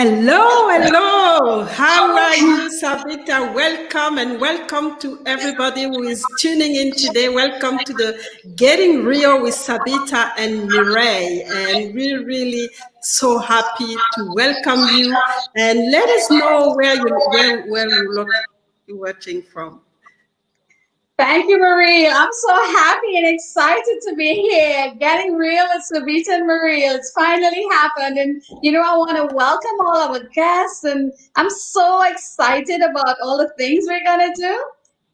Hello, hello. How are you, Sabeeta? Welcome and welcome to everybody who is tuning in today. Welcome to the Getting Real with Sabeeta and Mireille. And we're really so happy to welcome you. And let us know where you look you're watching from. Thank you, Marie. I'm so happy and excited to be here. Getting real with Sabeeta and Marie. It's finally happened. And, I want to welcome all our guests. And I'm so excited about all the things we're going to do.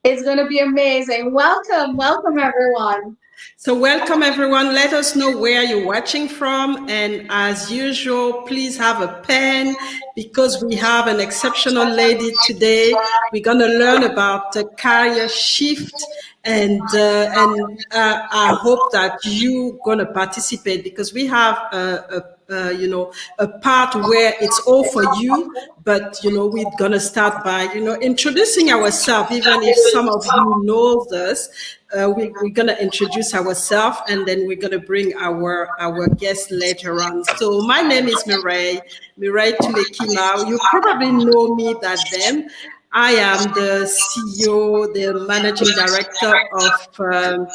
It's going to be amazing. Welcome, everyone. So, welcome everyone. Let us know where you're watching from. And as usual, please have a pen because we have an exceptional lady today. We're going to learn about the career shift. And I hope that you're going to participate because we have a part where it's all for you. But we're gonna start by introducing ourselves. Even if some of you know us, we're gonna introduce ourselves, and then we're gonna bring our guests later on. So my name is Mireille Tulekima. You probably know me that them. I am the CEO, the managing director of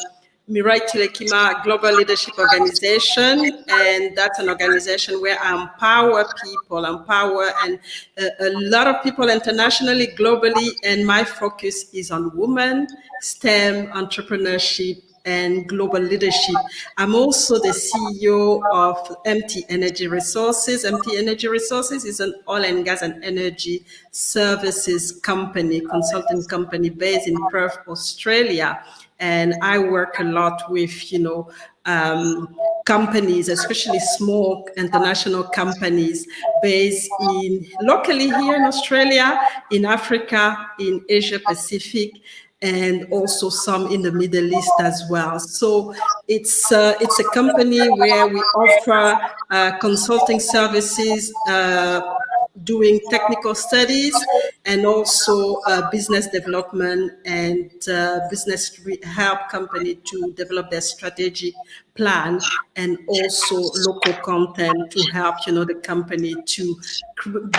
Mireille Tulekima Global Leadership Organization, and that's an organization where I empower people, and a lot of people internationally, globally, and my focus is on women, STEM, entrepreneurship, and global leadership. I'm also the CEO of MT Energy Resources. MT Energy Resources is an oil and gas and energy services company, consulting company based in Perth, Australia. And I work a lot with, companies, especially small international companies based locally here in Australia, in Africa, in Asia Pacific, and also some in the Middle East as well. So it's a company where we offer consulting services, doing technical studies, and also business development and help company to develop their strategic plan, and also local content to help the company to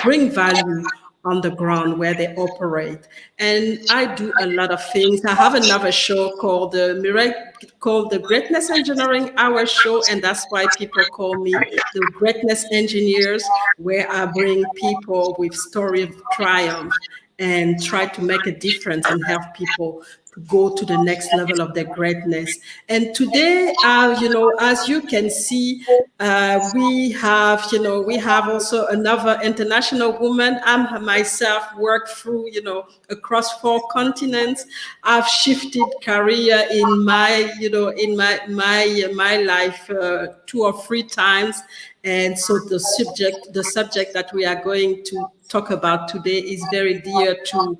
bring value on the ground where they operate. And I do a lot of things. I have another show called the Greatness Engineering Hour Show, and that's why people call me the Greatness Engineers, where I bring people with story of triumph and try to make a difference and help people to go to the next level of their greatness. And today, as you can see, we have also another international woman. I myself work through, across 4 continents. I've shifted career in my life 2 or 3 times. And so the subject that we are going to talk about today is very dear to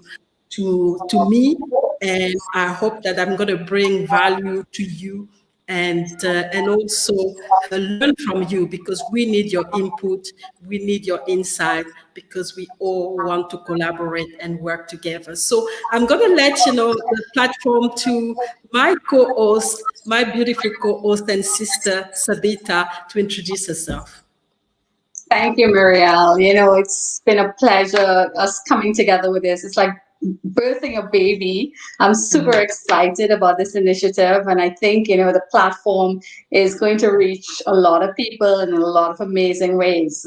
me, and I hope that I'm going to bring value to you, and also learn from you, because we need your input, we need your insight, because we all want to collaborate and work together. So I'm going to let the platform to my co-host, my beautiful co-host and sister Sabeeta, to introduce herself. Thank you, Marielle. It's been a pleasure us coming together with this. It's like birthing a baby. I'm super excited about this initiative. And I think, the platform is going to reach a lot of people in a lot of amazing ways.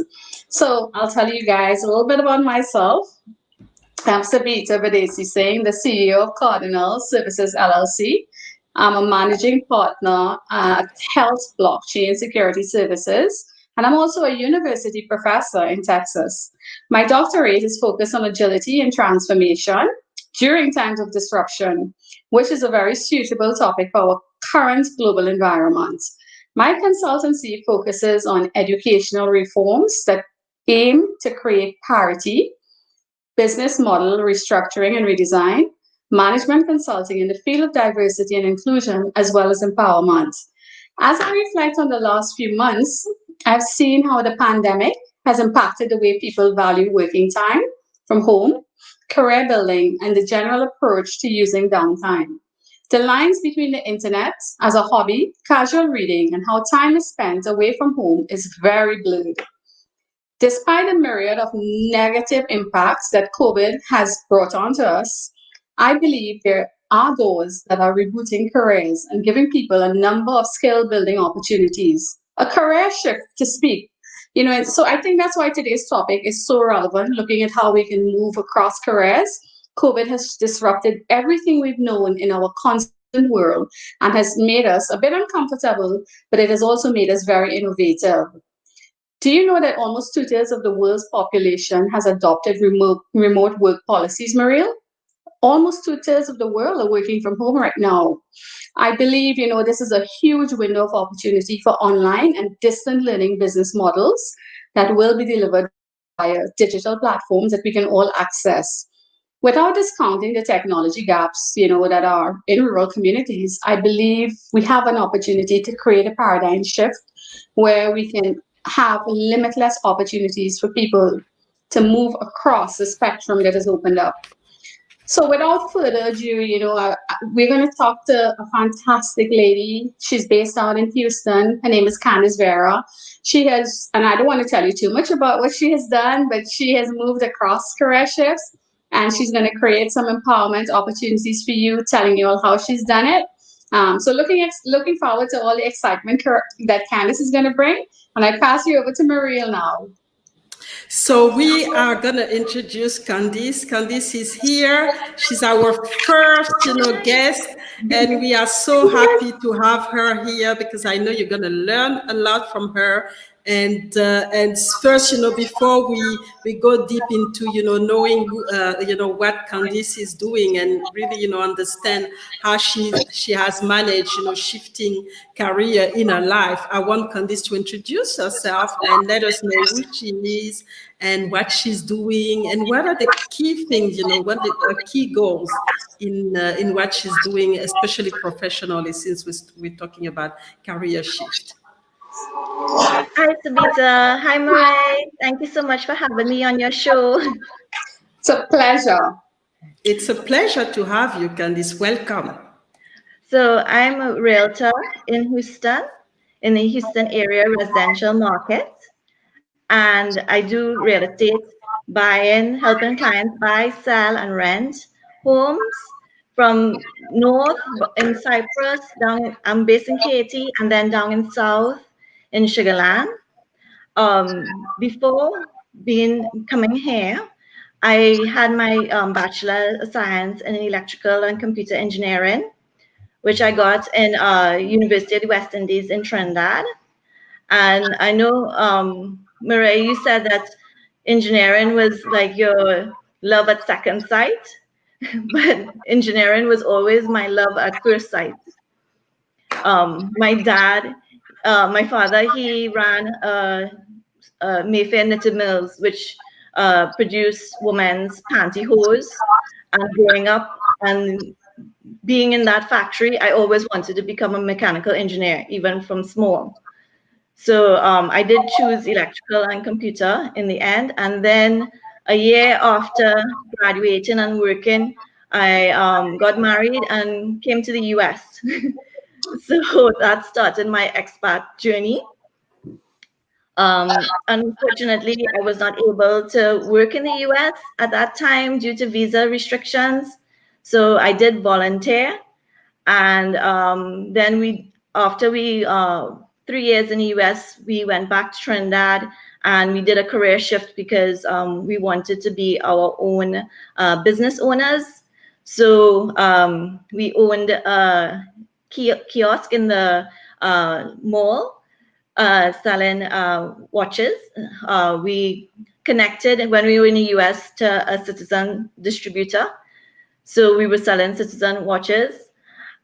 So I'll tell you guys a little bit about myself. I'm Sabeeta Badesi Singh, the CEO of Cardinal Services LLC. I'm a managing partner at Health Blockchain Security Services, and I'm also a university professor in Texas. My doctorate is focused on agility and transformation during times of disruption, which is a very suitable topic for our current global environment. My consultancy focuses on educational reforms that aim to create parity, business model restructuring and redesign, management consulting in the field of diversity and inclusion, as well as empowerment. As I reflect on the last few months, I've seen how the pandemic has impacted the way people value working time from home, career building, and the general approach to using downtime. The lines between the internet as a hobby, casual reading, and how time is spent away from home is very blurred. Despite the myriad of negative impacts that COVID has brought onto us, I believe there are those that are rebooting careers and giving people a number of skill building opportunities, a career shift to speak. And so I think that's why today's topic is so relevant, looking at how we can move across careers. COVID has disrupted everything we've known in our constant world and has made us a bit uncomfortable, but it has also made us very innovative. Do you know that almost two-thirds of the world's population has adopted remote work policies, Mireille? Almost two-thirds of the world are working from home right now. I believe, this is a huge window of opportunity for online and distant learning business models that will be delivered via digital platforms that we can all access. Without discounting the technology gaps, that are in rural communities, I believe we have an opportunity to create a paradigm shift where we can have limitless opportunities for people to move across the spectrum that has opened up. So without further ado, we're going to talk to a fantastic lady. She's based out in Houston. Her name is Candice Vera. She has, and I don't want to tell you too much about what she has done, but she has moved across career shifts, and she's going to create some empowerment opportunities for you, telling you all how she's done it. So looking forward to all the excitement that Candice is going to bring. And I pass you over to Mireille now. So we are going to introduce Candice. Candice is here. She's our first, guest, and we are so happy to have her here because I know you're going to learn a lot from her. And first, before we go deep into, knowing, what Candice is doing and really, understand how she has managed, shifting career in her life, I want Candice to introduce herself and let us know who she is and what she's doing and what are the key things, what are the key goals in what she's doing, especially professionally, since we're talking about career shift. Hi, Sabeeta. Hi, Mireille. Thank you so much for having me on your show. It's a pleasure. It's a pleasure to have you, Candice. Welcome. So I'm a realtor in Houston, in the Houston area residential market. And I do real estate buying, helping clients buy, sell, and rent homes from north in Cyprus, down, I'm based in Katy, and then down in south in Sugarland. Before coming here, I had my Bachelor of Science in Electrical and Computer Engineering, which I got in University of the West Indies in Trinidad. And I know, Mireille, you said that engineering was like your love at second sight, but engineering was always my love at first sight. My dad, my father, he ran Mayfair Knitted Mills, which produced women's pantyhose. And growing up and being in that factory, I always wanted to become a mechanical engineer, even from small. So I did choose electrical and computer in the end. And then a year after graduating and working, I got married and came to the US. So that started my expat journey. Unfortunately, I was not able to work in the US at that time due to visa restrictions. So I did volunteer. And then after 3 years in the US, we went back to Trinidad and we did a career shift because we wanted to be our own business owners. So we owned a kiosk in the mall selling watches. We connected when we were in the US to a Citizen distributor. So we were selling Citizen watches.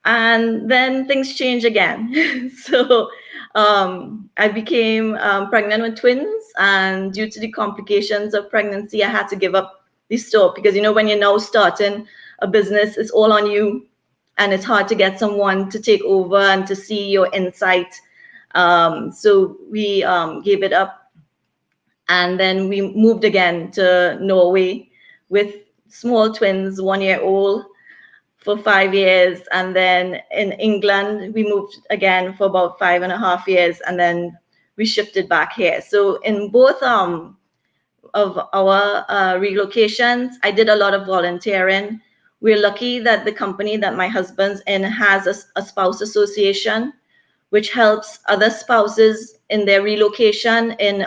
And then things changed again. So I became pregnant with twins. And due to the complications of pregnancy, I had to give up the store because, when you're now starting a business, it's all on you. And it's hard to get someone to take over and to see your insight. So we gave it up. And then we moved again to Norway with small twins, 1 year old, for 5 years. And then in England, we moved again for about 5.5 years. And then we shifted back here. So in both of our relocations, I did a lot of volunteering. We're lucky that the company that my husband's in has a spouse association, which helps other spouses in their relocation in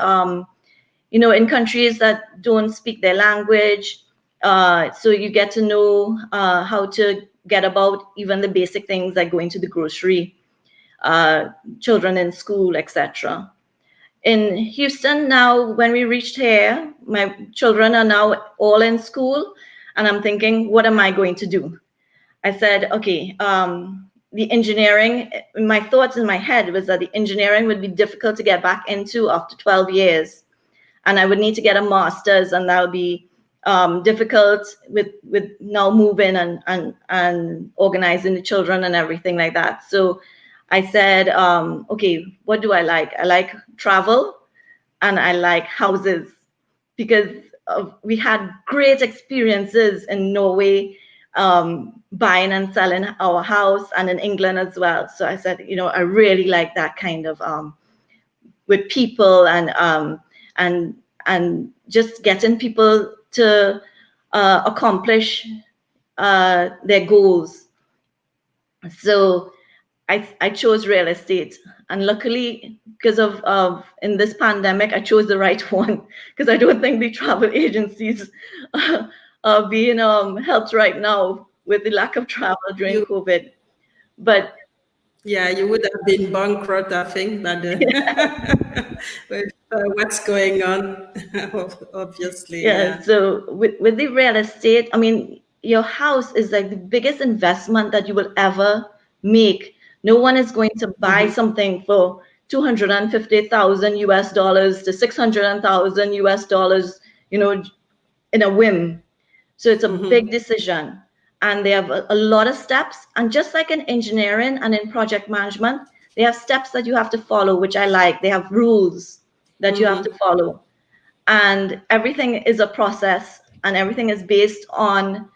in countries that don't speak their language. So you get to know how to get about even the basic things like going to the grocery, children in school, etc. In Houston now, when we reached here, my children are now all in school, and I'm thinking, what am I going to do? I said, okay, the engineering, my thoughts in my head was that the engineering would be difficult to get back into after 12 years. And I would need to get a master's, and that would be difficult with now moving and organizing the children and everything like that. So I said, okay, what do I like? I like travel and I like houses, because we had great experiences in Norway, buying and selling our house, and in England as well. So I said, I really like that kind of with people and just getting people to accomplish their goals. So I chose real estate, and luckily, because of in this pandemic, I chose the right one, because I don't think the travel agencies are being helped right now with the lack of travel during COVID. But yeah, you would have been bankrupt, I think, but with what's going on, obviously, yeah, yeah. so with the real estate, I mean, your house is like the biggest investment that you will ever make. No one is going to buy something for 250,000 US dollars to 600,000 US dollars, in a whim. So it's a big decision. And they have a lot of steps. And just like in engineering and in project management, they have steps that you have to follow, which I like. They have rules that you have to follow. And everything is a process, and everything is based on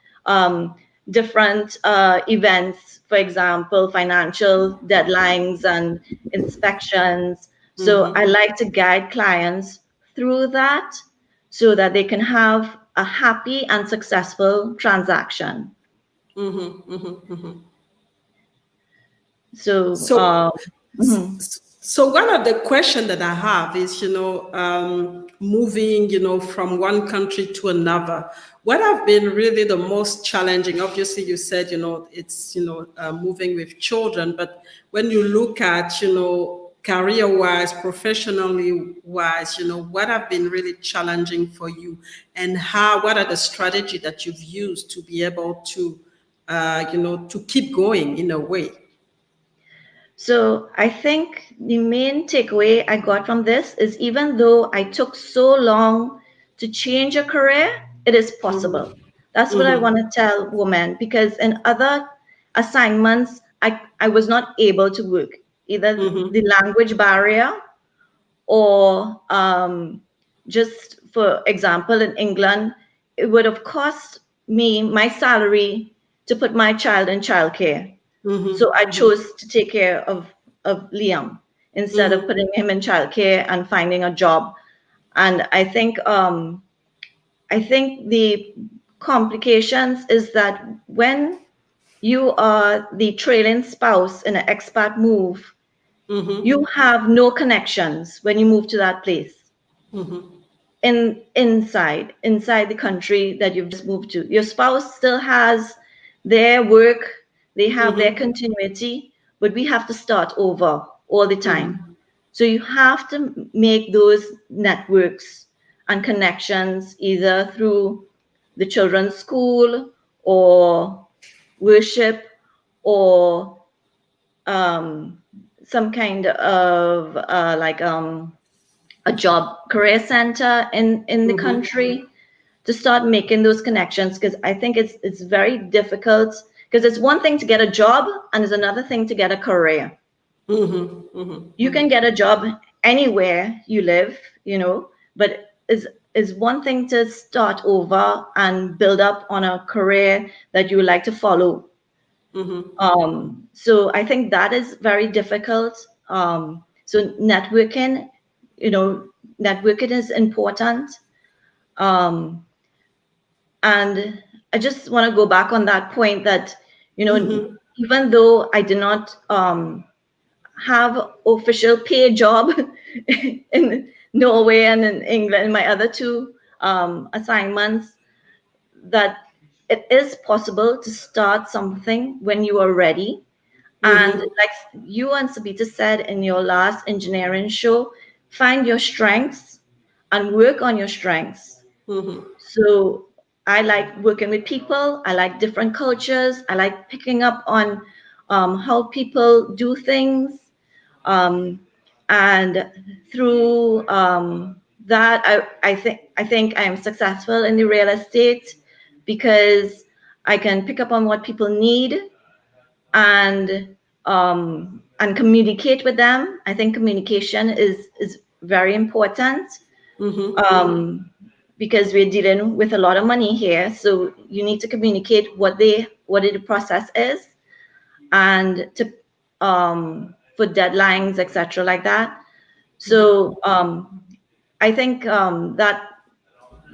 different events, for example, financial deadlines and inspections. So I like to guide clients through that so that they can have a happy and successful transaction. So So, mhm. so one of the questions that I have is, moving, from one country to another. What have been really the most challenging? Obviously, you said, it's, moving with children, but when you look at, career-wise, professionally wise, what have been really challenging for you, and what are the strategy that you've used to be able to, to keep going in a way? So I think the main takeaway I got from this is, even though I took so long to change a career, it is possible. That's what I want to tell women, because in other assignments, I was not able to work, either the language barrier or just, for example, in England, it would have cost me my salary to put my child in childcare. So I chose to take care of Liam instead of putting him in childcare and finding a job. And I think the complications is that when you are the trailing spouse in an expat move, you have no connections when you move to that place inside the country that you've just moved to. Your spouse still has their work, they have their continuity, but we have to start over all the time. So you have to make those networks and connections either through the children's school or worship, or some kind of a job career center in the country, to start making those connections, because I think it's very difficult, because it's one thing to get a job and it's another thing to get a career. You can get a job anywhere you live, but is one thing to start over and build up on a career that you would like to follow. So I think that is very difficult. So networking, networking is important. Um, and I just want to go back on that point that, you know, even though I did not have official paid job in Norway and in England, my other two assignments, that it is possible to start something when you are ready. And like you and Sabeeta said in your last engineering show, find your strengths and work on your strengths. So I like working with people. I like different cultures. I like picking up on how people do things. Um, and through that, I think I am successful in the real estate because I can pick up on what people need and communicate with them. I think communication is very important because we're dealing with a lot of money here. So you need to communicate what the process is, and to for deadlines, etc., like that. So I think that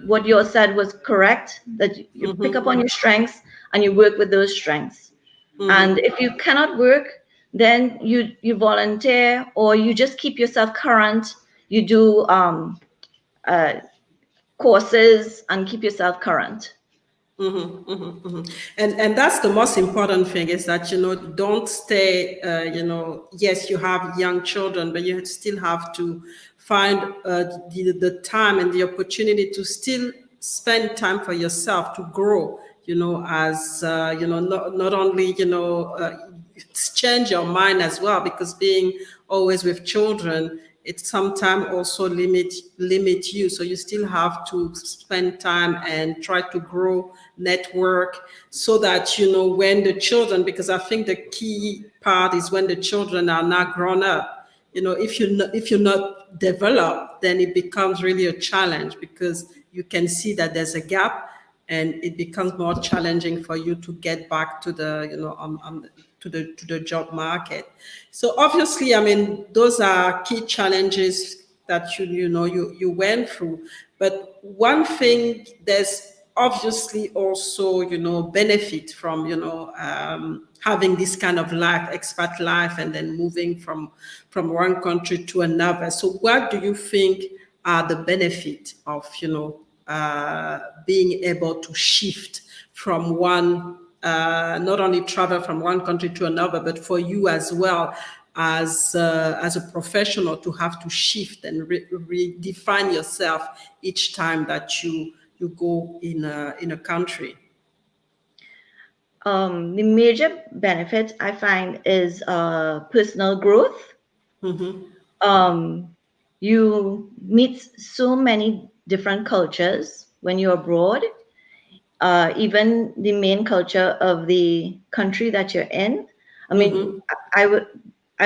what you said was correct. That you pick up on your strengths and you work with those strengths. And if you cannot work, then you volunteer, or you just keep yourself current. You do courses and keep yourself current. And that's the most important thing, is that, don't stay, yes, you have young children, but you still have to find the time and the opportunity to still spend time for yourself to grow, as, not only, change your mind as well, because being always with children, it sometimes also limit you. So you still have to spend time and try to grow, network, so that, when the children, because I think the key part is when the children are not grown up, if you're not developed, then it becomes really a challenge, because you can see that there's a gap, and it becomes more challenging for you to get back to the, to the job market. So obviously, I mean, those are key challenges that you went through. But one thing, there's obviously also, benefit from, having this kind of life, expat life, and then moving from one country to another. So what do you think are the benefit of, being able to shift from one, not only travel from one country to another, but for you as well, as a professional, to have to shift and redefine yourself each time that you go in a country? The major benefit I find is personal growth. You meet so many different cultures when you're abroad. Even the main culture of the country that you're in. I mean, I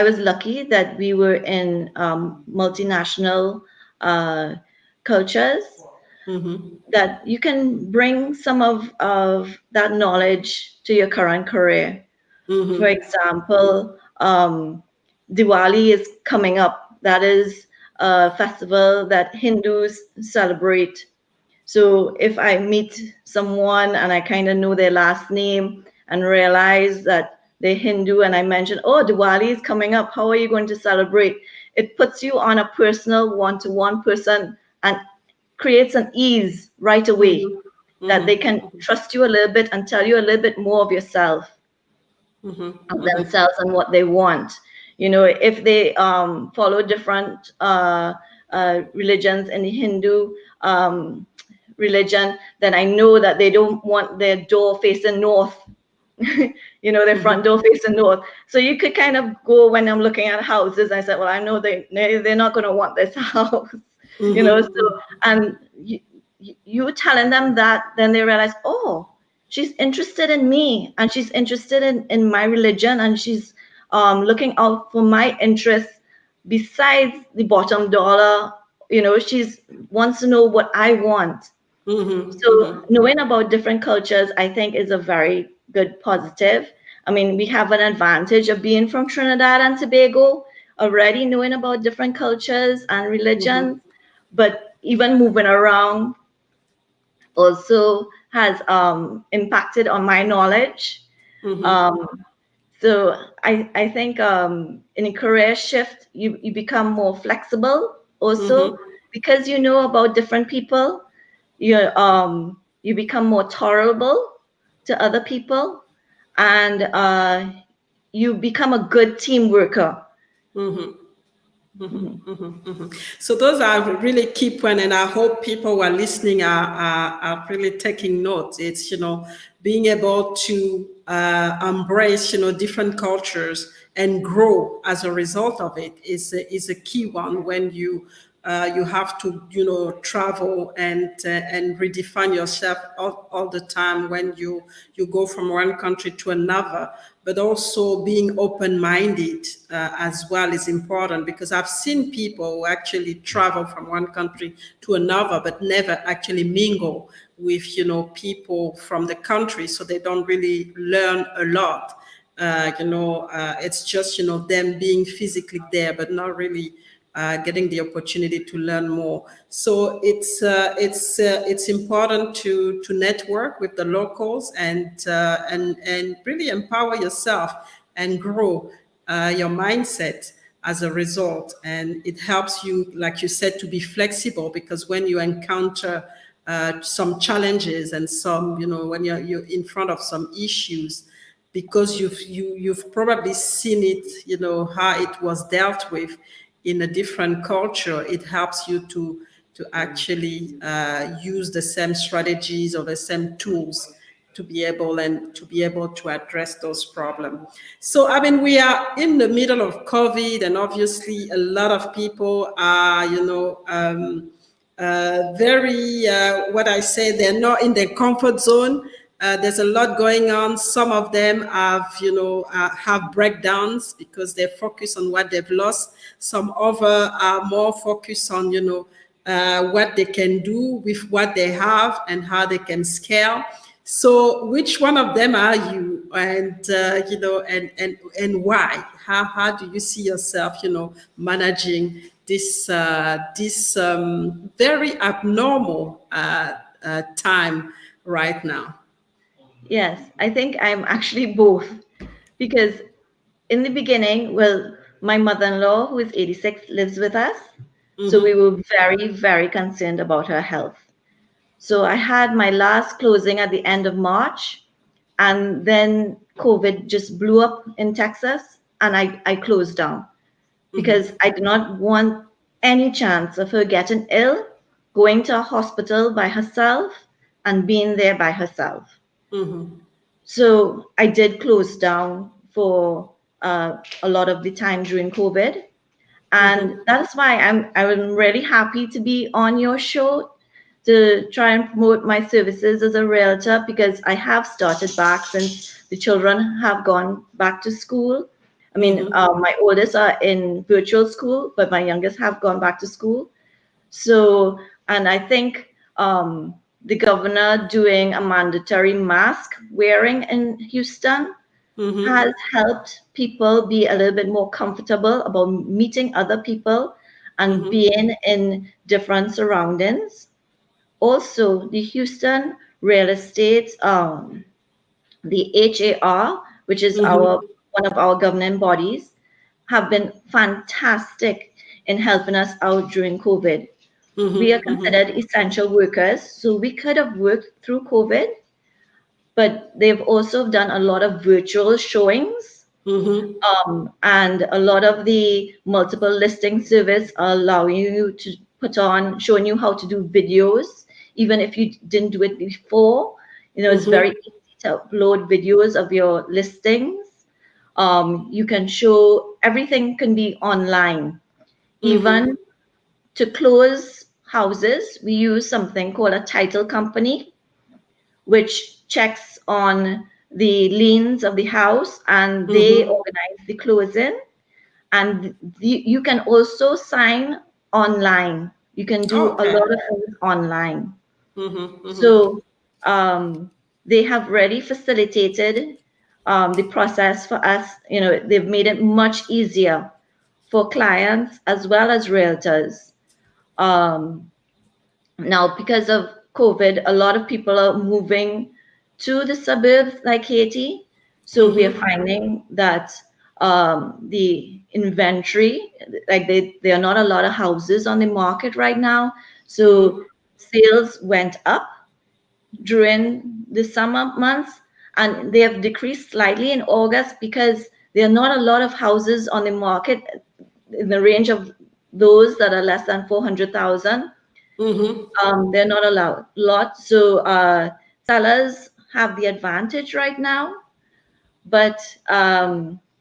was lucky that we were in multinational cultures, that you can bring some of that knowledge to your current career. For example, Diwali is coming up. That is a festival that Hindus celebrate. So if I meet someone and I kind of know their last name and realize that they're Hindu, and I mention, oh, Diwali is coming up, how are you going to celebrate? It puts you on a personal one-to-one person and creates an ease right away, that they can trust you a little bit and tell you a little bit more of yourself, of themselves and what they want. If they follow different religions in the Hindu religion, then I know that they don't want their door facing north, their front door facing north. So you could kind of go, when I'm looking at houses, I said, well, I know they're not going to want this house, so, and you telling them that, then they realize, oh, she's interested in me, and she's interested in my religion, and she's looking out for my interests besides the bottom dollar. She's wants to know what I want. So knowing about different cultures, I think, is a very good positive. I mean, we have an advantage of being from Trinidad and Tobago, already knowing about different cultures and religions. But even moving around, also has impacted on my knowledge. Um, so I think in a career shift, you become more flexible also because you know about different people. You become more tolerable to other people, and you become a good team worker. Mhm. So those are really key points, and I hope people who are listening are really taking notes. It's, being able to embrace, different cultures and grow as a result of it is a key one when you have to, travel and redefine yourself all the time when you go from one country to another. But also being open-minded as well is important, because I've seen people who actually travel from one country to another, but never actually mingle with, people from the country, so they don't really learn a lot. It's just, them being physically there, but not really getting the opportunity to learn more. So it's important to network with the locals and really empower yourself and grow your mindset as a result. And it helps you, like you said, to be flexible, because when you encounter some challenges and when you're in front of some issues, because you've probably seen it, how it was dealt with in a different culture, it helps you to actually use the same strategies or the same tools to be able to address those problems. So, I mean, we are in the middle of COVID, and obviously a lot of people are, very, what I say, they're not in their comfort zone. There's a lot going on. Some of them have breakdowns because they're focused on what they've lost. Some other are more focused on, what they can do with what they have and how they can scale. So, which one of them are you, and and why? How do you see yourself, managing this very abnormal time right now? Yes, I think I'm actually both because in the beginning, well, my mother-in-law, who is 86, lives with us. So we were very, very concerned about her health. So I had my last closing at the end of March, and then COVID just blew up in Texas, and I closed down because I did not want any chance of her getting ill, going to a hospital by herself, and being there by herself. So I did close down for a lot of the time during COVID. And that's why I'm really happy to be on your show to try and promote my services as a realtor, because I have started back since the children have gone back to school. I mean, my oldest are in virtual school, but my youngest have gone back to school. So, and I think the governor doing a mandatory mask wearing in Houston has helped people be a little bit more comfortable about meeting other people and being in different surroundings. Also, the Houston real estate, the HAR, which is our one of our governing bodies, have been fantastic in helping us out during COVID. We are considered essential workers, so we could have worked through COVID, but they've also done a lot of virtual showings. And a lot of the multiple listing service are allowing you to put on, showing you how to do videos, even if you didn't do it before. It's very easy to upload videos of your listings. You can show everything can be online. Even to close houses, we use something called a title company, which checks on the liens of the house, and they organize the closing. And you can also sign online. You can do a Okay. lot of things online. So they have really facilitated the process for us. They've made it much easier for clients as well as realtors. Now, because of COVID, a lot of people are moving to the suburbs like Haiti. So we are finding that the inventory, like there are not a lot of houses on the market right now. So sales went up during the summer months, and they have decreased slightly in August because there are not a lot of houses on the market in the range of those that are less than 400,000. They're not allowed lot. So sellers have the advantage right now. But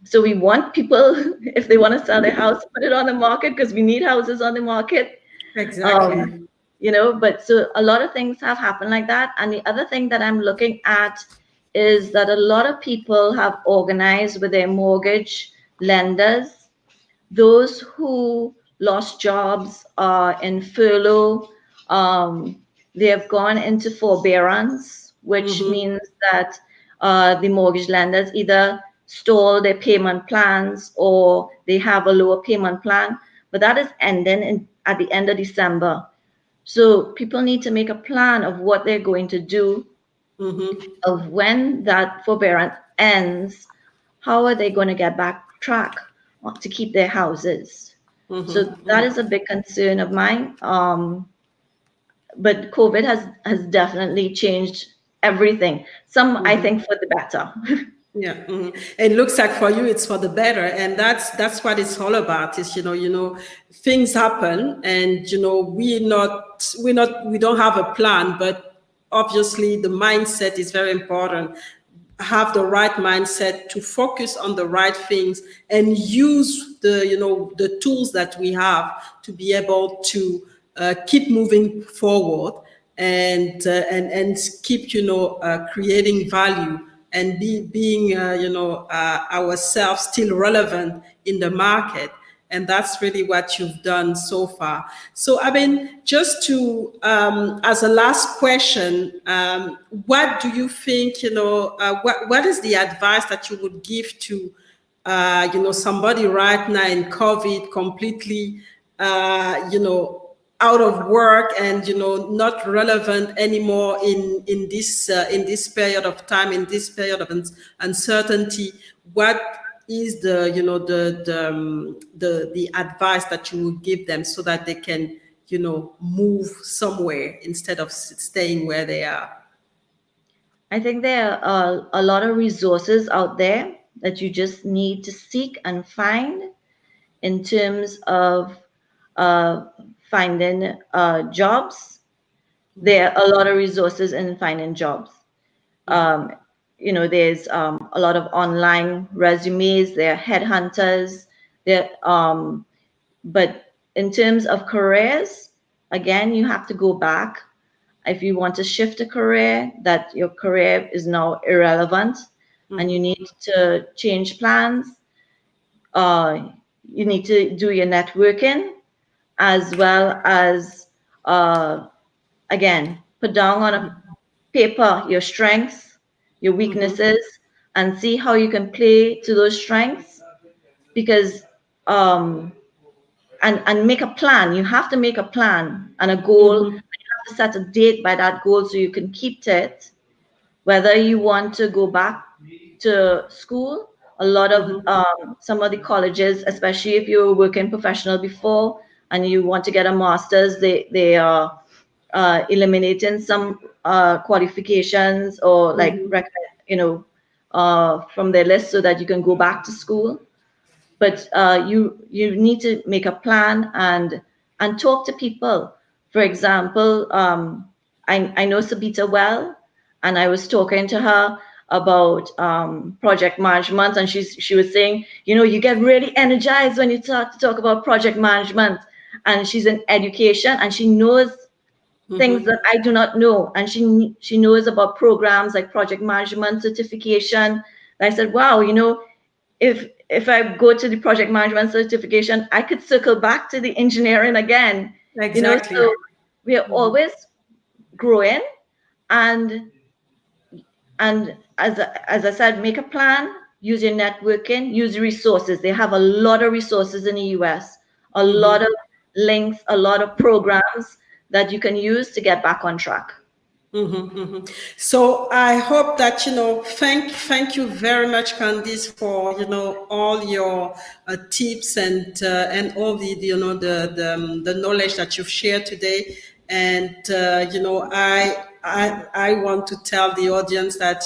so we want people, if they want to sell their house, put it on the market because we need houses on the market. Exactly. But so a lot of things have happened like that. And the other thing that I'm looking at is that a lot of people have organized with their mortgage lenders. Those who lost jobs are in furlough. They have gone into forbearance, which means that the mortgage lenders either stall their payment plans or they have a lower payment plan. But that is ending at the end of December. So people need to make a plan of what they're going to do, of when that forbearance ends. How are they going to get back track to keep their houses? So that is a big concern of mine. But COVID has definitely changed everything. Some I think for the better. Yeah, it looks like for you it's for the better, and that's what it's all about. Is things happen, and we don't have a plan, but obviously the mindset is very important. Have the right mindset to focus on the right things and use the tools that we have to be able to keep moving forward and keep creating value and being ourselves still relevant in the market. And that's really what you've done so far. So, I mean, just to, as a last question, what do you think, what is the advice that you would give to, somebody right now in COVID, completely, out of work and not relevant anymore in this period of time, in this period of uncertainty? What is the advice that you would give them so that they can move somewhere instead of staying where they are? I think there are a lot of resources out there that you just need to seek and find in terms of finding jobs. There are a lot of resources in finding jobs. There's a lot of online resumes. There are headhunters. But in terms of careers, again, you have to go back. If you want to shift a career, that your career is now irrelevant, and you need to change plans. You need to do your networking, as well as again, put down on a paper your strengths, your weaknesses, and see how you can play to those strengths. Because and make a plan. You have to make a plan and a goal. And you have to set a date by that goal so you can keep to it. Whether you want to go back to school, a lot of some of the colleges, especially if you were working professional before and you want to get a master's, they are eliminating some qualifications or from their list so that you can go back to school. But you need to make a plan and talk to people. For example, I know Sabeeta well, and I was talking to her about project management, and she was saying, you get really energized when you talk about project management. And she's in education, and she knows things that I do not know, and she knows about programs like project management certification. And I said, wow, if I go to the project management certification, I could circle back to the engineering again. Exactly. So we are always growing, and as I said, make a plan, use your networking, use resources. They have a lot of resources in the US, a lot of links, a lot of programs that you can use to get back on track. So I hope that, thank you very much, Candice, for, all your tips and all the knowledge that you've shared today. And I want to tell the audience that,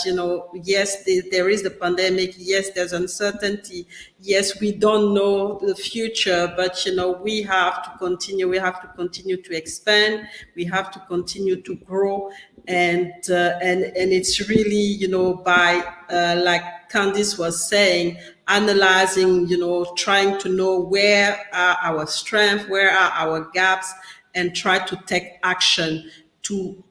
yes, there is the pandemic. Yes, there's uncertainty. Yes, we don't know the future, but, we have to continue. We have to continue to expand. We have to continue to grow. And it's really, by, like Candice was saying, analyzing, trying to know where are our strengths, where are our gaps, and try to take action to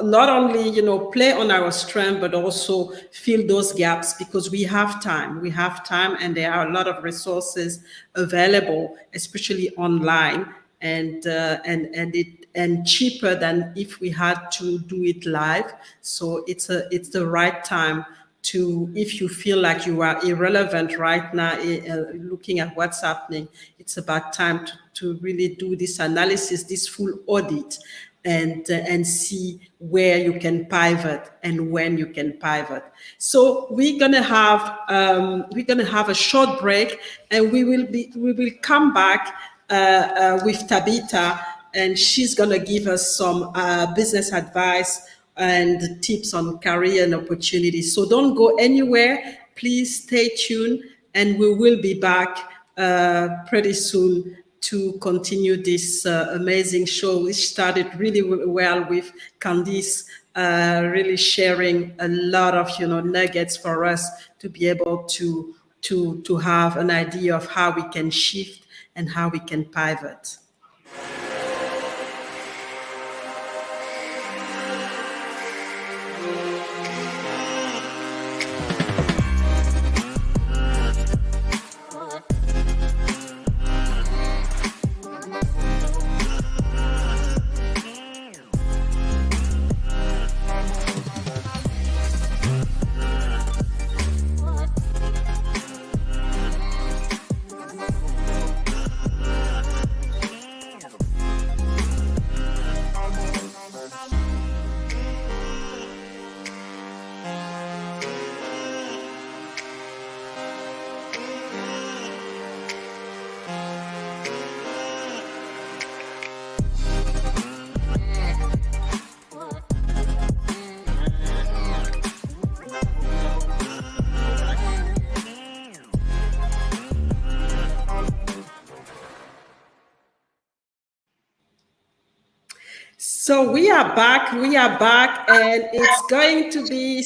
not only, play on our strength, but also fill those gaps, because we have time. We have time, and there are a lot of resources available, especially online, and cheaper than if we had to do it live. So it's the right time to, if you feel like you are irrelevant right now, looking at what's happening, it's about time to really do this analysis, this full audit, and see where you can pivot and when you can pivot. So we're gonna have a short break, and we will come back with Sabeeta, and she's gonna give us some business advice and tips on career and opportunities. So don't go anywhere. Please stay tuned, and we will be back pretty soon to continue this amazing show, which started really well with Candice really sharing a lot of nuggets for us to be able to have an idea of how we can shift and how we can pivot. So we are back, and it's going to be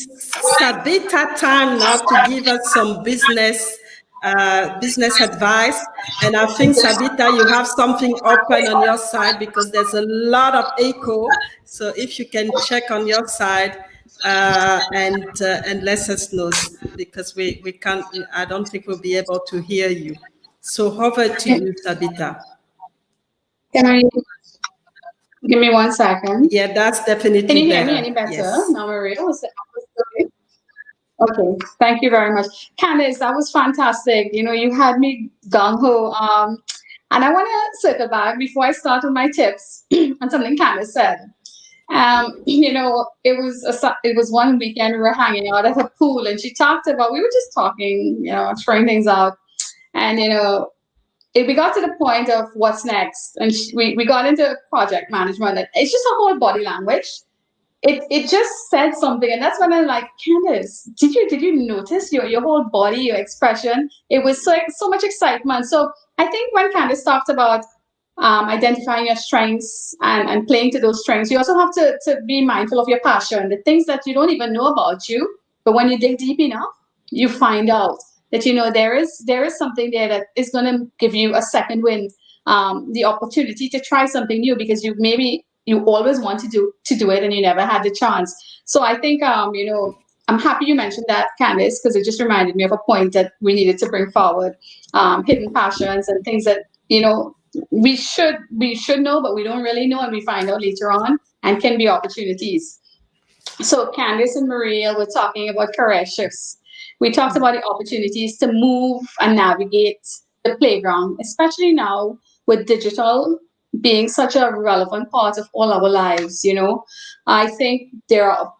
Sabeeta time now to give us some business advice. And I think, Sabeeta, you have something open on your side, because there's a lot of echo. So if you can check on your side and let us know, because we can't, I don't think we'll be able to hear you. So over to you, Sabeeta. Can I give me 1 second? Yeah, that's definitely better. Can you hear me any better? Yes. Now, Mireille, okay, thank you very much. Candice, that was fantastic. You had me gung-ho. And I want to circle back before I start with my tips on something Candice said. It was one weekend we were hanging out at a pool, and she talked about, we were just talking, trying things out. And, we got to the point of what's next, and we got into project management, and it's just a whole body language. It just said something, and that's when I'm like, Candice, did you notice your whole body, your expression? It was so much excitement. So I think when Candice talked about identifying your strengths and playing to those strengths, you also have to be mindful of your passion, the things that you don't even know about you, but when you dig deep enough, you find out that there is something there that is going to give you a second wind, the opportunity to try something new, because you always want to do it and you never had the chance. So I think I'm happy you mentioned that, Candice, because it just reminded me of a point that we needed to bring forward, hidden passions and things that we should know, but we don't really know, and we find out later on, and can be opportunities. So Candice and Mireille were talking about career shifts. We talked about the opportunities to move and navigate the playground, especially now with digital being such a relevant part of all our lives. I think there are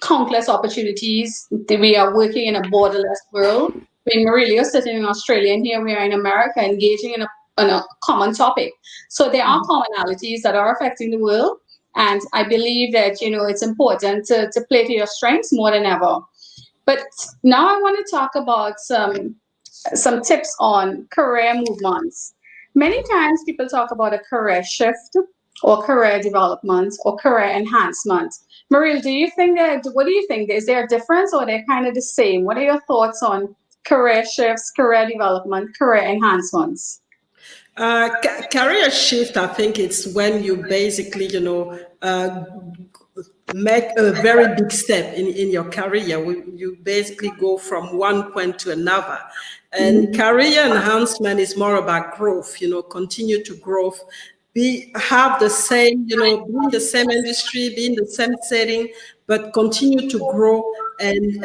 countless opportunities. We are working in a borderless world. When we're really sitting in Australia and here we are in America engaging in a common topic. So there are commonalities that are affecting the world. And I believe that, it's important to play to your strengths more than ever. But now I want to talk about some tips on career movements. Many times people talk about a career shift or career development or career enhancement. Mireille, what do you think? Is there a difference or they're kind of the same? What are your thoughts on career shifts, career development, career enhancements? Career shift, I think it's when you basically, make a very big step in your career. You basically go from one point to another. And career enhancement is more about growth, continue to grow, have the same, be in the same industry, be in the same setting, but continue to grow and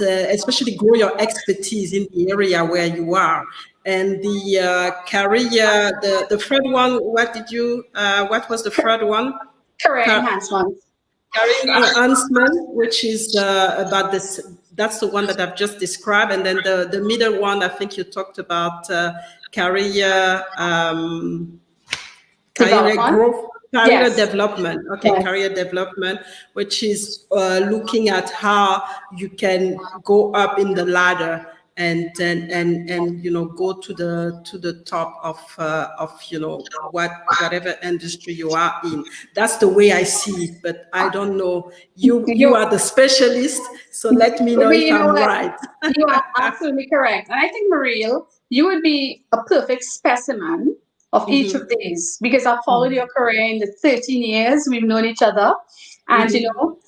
especially grow your expertise in the area where you are. And the career, the third one, what was the third one? Career enhancement. Career enhancement, which is about this. That's the one that I've just described, and then the middle one, I think you talked about career growth, career development. Okay, yes. Career development, which is looking at how you can go up in the ladder and go to the top of whatever industry you are in. That's the way I see it, but I don't know. You are the specialist, so let me know if I'm right. You are absolutely correct, and I think, Mireille, you would be a perfect specimen of each of these, because I've followed your career in the 13 years we've known each other. And,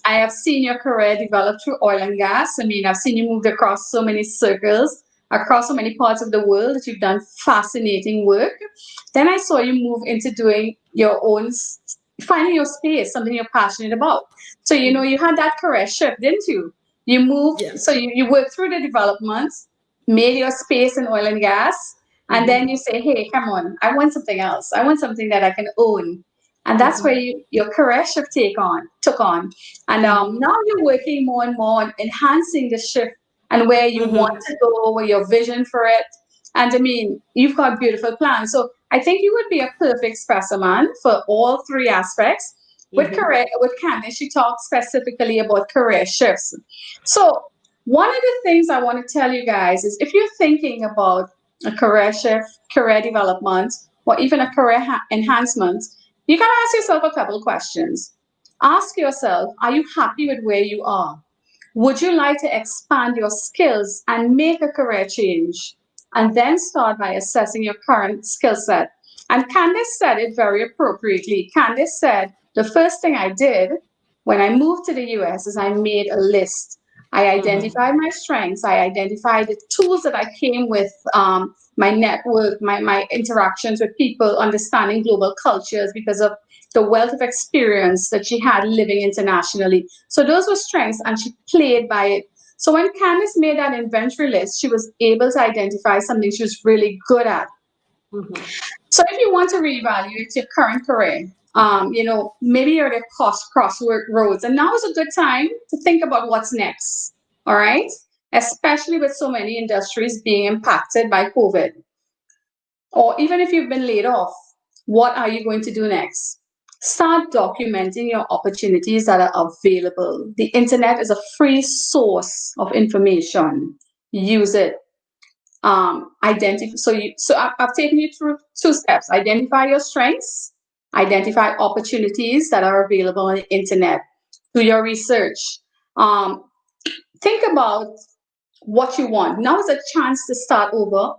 I have seen your career develop through oil and gas. I mean, I've seen you move across so many circles, across so many parts of the world that you've done fascinating work. Then I saw you move into doing your own, finding your space, something you're passionate about. So, you had that career shift, didn't you? You moved, so you worked through the developments, made your space in oil and gas, and then you say, hey, come on, I want something else. I want something that I can own. And that's where your career shift took on. And now you're working more and more on enhancing the shift and where you want to go, where your vision for it. And I mean, you've got beautiful plans. So I think you would be a perfect specimen for all three aspects. With Candice, she talked specifically about career shifts. So one of the things I want to tell you guys is, if you're thinking about a career shift, career development, or even a career enhancement, you can ask yourself a couple of questions. Ask yourself, are you happy with where you are? Would you like to expand your skills and make a career change? And then start by assessing your current skill set. And Candice said it very appropriately. Candice said, the first thing I did when I moved to the US is I made a list. I identified my strengths. I identified the tools that I came with, my network, my interactions with people, understanding global cultures because of the wealth of experience that she had living internationally. So those were strengths, and she played by it. So when Candice made that inventory list, she was able to identify something she was really good at. So if you want to reevaluate your current career, maybe you're at crossroads, and now is a good time to think about what's next. All right, especially with so many industries being impacted by COVID, or even if you've been laid off, what are you going to do next? Start documenting your opportunities that are available. The internet is a free source of information. Use it. So I've taken you through 2 steps. Identify your strengths, identify opportunities that are available on the internet. Do your research. Think about what you want. Now is a chance to start over.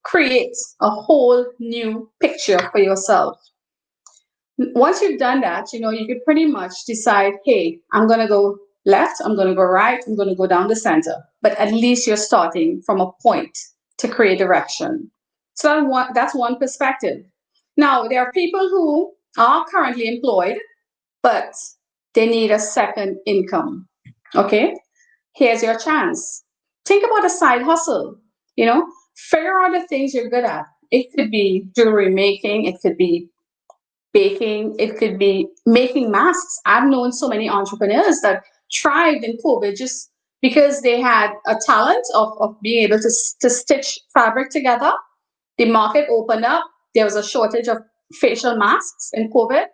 Create a whole new picture for yourself. Once you've done that, you can pretty much decide, hey, I'm going to go left, I'm going to go right, I'm going to go down the center. But at least you're starting from a point to create direction. So that's one perspective. Now, there are people who are currently employed, but they need a second income. Okay? Here's your chance. Think about a side hustle. Figure out the things you're good at. It could be jewelry making. It could be baking, it could be making masks. I've known so many entrepreneurs that thrived in COVID just because they had a talent of being able to stitch fabric together. The market opened up. There was a shortage of facial masks in COVID.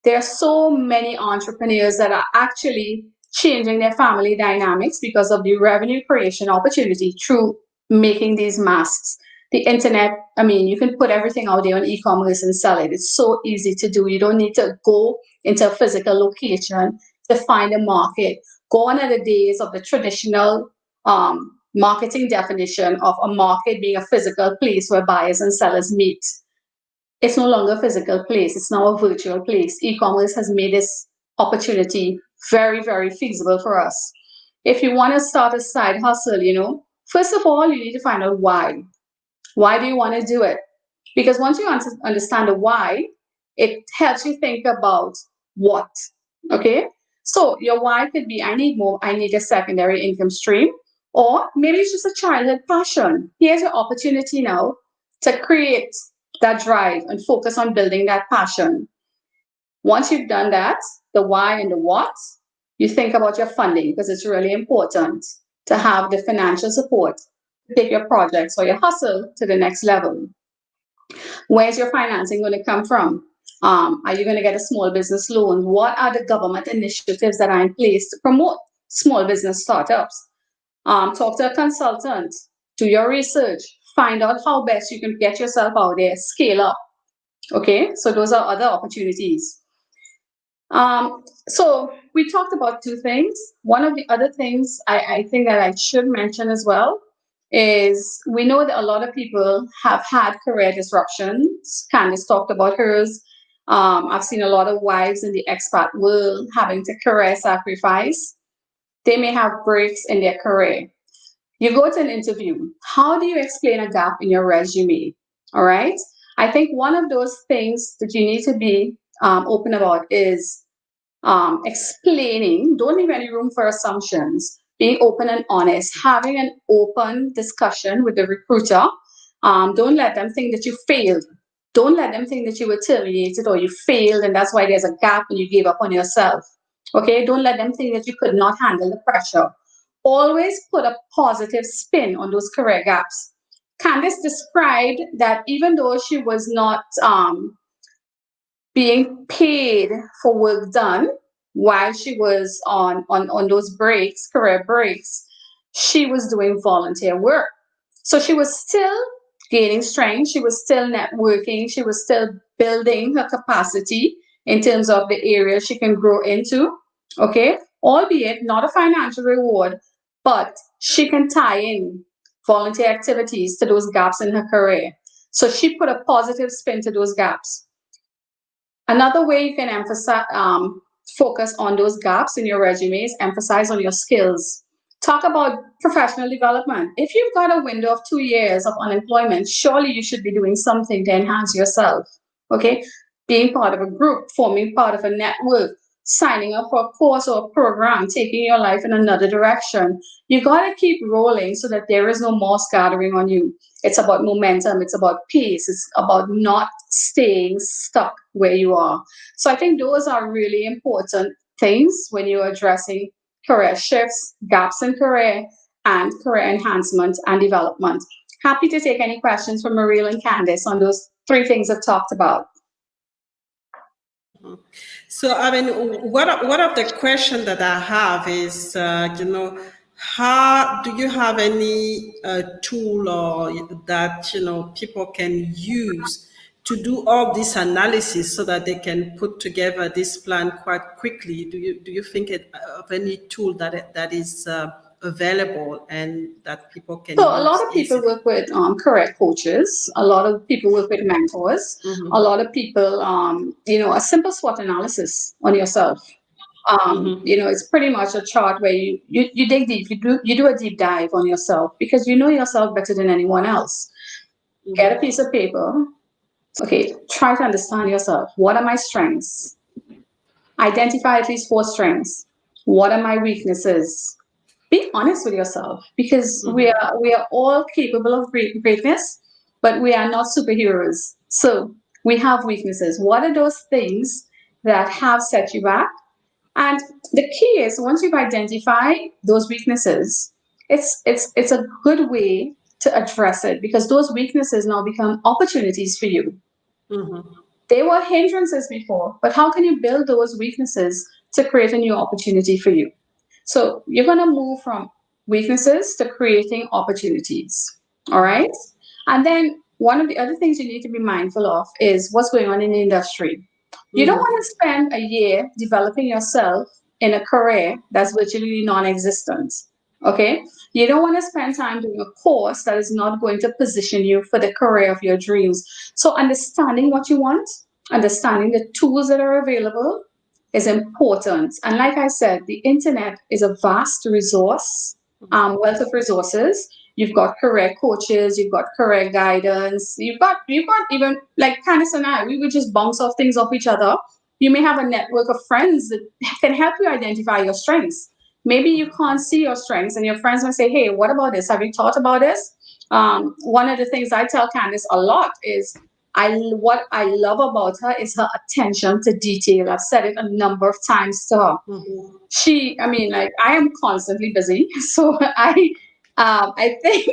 There are so many entrepreneurs that are actually changing their family dynamics because of the revenue creation opportunity through making these masks. The internet, I mean, you can put everything out there on e-commerce and sell it. It's so easy to do. You don't need to go into a physical location to find a market. Gone are the days of the traditional marketing definition of a market being a physical place where buyers and sellers meet. It's no longer a physical place, it's now a virtual place. E-commerce has made this opportunity very, very feasible for us. If you want to start a side hustle, first of all, you need to find out why. Why do you want to do it? Because once you understand the why, it helps you think about what. Okay? So your why could be I need more, I need a secondary income stream, or maybe it's just a childhood passion. Here's your opportunity now to create that drive and focus on building that passion. Once you've done that, the why and the what, you think about your funding because it's really important to have the financial support to take your projects or your hustle to the next level. Where's your financing going to come from? Are you going to get a small business loan? What are the government initiatives that are in place to promote small business startups? Talk to a consultant, do your research, find out how best you can get yourself out there, scale up. Okay, so those are other opportunities. So we talked about two things. One of the other things I think that I should mention as well is we know that a lot of people have had career disruptions. Candice talked about hers. I've seen a lot of wives in the expat world having to career sacrifice. They may have breaks in their career. You go to an interview. How do you explain a gap in your resume? All right. I think one of those things that you need to be open about is explaining. Don't leave any room for assumptions. Being open and honest. Having an open discussion with the recruiter. Don't let them think that you failed. Don't let them think that you were terminated or you failed and that's why there's a gap and you gave up on yourself. Okay. Don't let them think that you could not handle the pressure. Always put a positive spin on those career gaps. Candice described that even though she was not being paid for work done while she was on those breaks, career breaks, she was doing volunteer work. So she was still gaining strength. She was still networking. She was still building her capacity in terms of the area she can grow into. Okay. Albeit not a financial reward, but she can tie in volunteer activities to those gaps in her career. So she put a positive spin to those gaps. Another way you can emphasize, focus on those gaps in your resume is emphasize on your skills. Talk about professional development. If you've got a window of 2 years of unemployment, surely you should be doing something to enhance yourself. Okay? Being part of a group, forming part of a network, signing up for a course or a program, taking your life in another direction. You got to keep rolling so that there is no moss gathering on you. It's about momentum. It's about pace. It's about not staying stuck where you are. So I think those are really important things when you're addressing career shifts, gaps in career, and career enhancement and development. Happy to take any questions from Mireille and Candice on those three things I've talked about. So, I mean, one of the questions that I have is, how do you have any tool or that, people can use to do all this analysis so that they can put together this plan quite quickly? Do you think of any tool that is available and that people can use? So a lot of people work with career coaches. A lot of people work with mentors. A lot of people, a simple SWOT analysis on yourself. It's pretty much a chart where you dig deep. You do a deep dive on yourself because you know yourself better than anyone else. Get a piece of paper. Okay, try to understand yourself. What are my strengths? Identify at least 4 strengths. What are my weaknesses? Be honest with yourself because we are all capable of greatness, but we are not superheroes. So We have weaknesses. What are those things that have set you back? And the key is once you've identified those weaknesses, it's a good way to address it because those weaknesses now become opportunities for you. Mm-hmm. They were hindrances before, but how can you build those weaknesses to create a new opportunity for you? So you're going to move from weaknesses to creating opportunities. All right. And then one of the other things you need to be mindful of is what's going on in the industry. You don't Mm-hmm. want to spend a year developing yourself in a career that's virtually non existent. Okay. You don't want to spend time doing a course that is not going to position you for the career of your dreams. So, understanding what you want, understanding the tools that are available is important. And like I said, the internet is a vast resource, wealth of resources. You've got career coaches, you've got career guidance, you've got even like Candice and I, we would just bounce off things off each other. You may have a network of friends that can help you identify your strengths. Maybe you can't see your strengths, and your friends will say, "Hey, what about this? Have you thought about this?" One of the things I tell Candice a lot is what I love about her is her attention to detail. I've said it a number of times to her. Mm-hmm. I mean, like I am constantly busy, so I think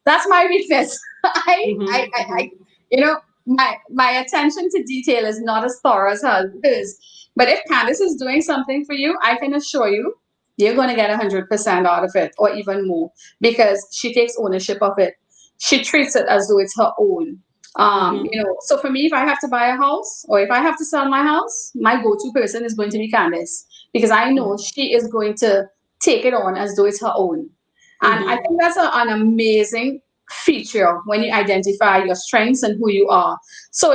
that's my weakness. I, Mm-hmm. you know, my attention to detail is not as thorough as hers. But if Candice is doing something for you, I can assure you, you're going to get 100% out of it, or even more, because she takes ownership of it. She treats it as though it's her own. Mm-hmm. So for me, if I have to buy a house or if I have to sell my house, my go-to person is going to be Candice because I know she is going to take it on as though it's her own. And I Mm-hmm. think that's an amazing feature when you identify your strengths and who you are. So,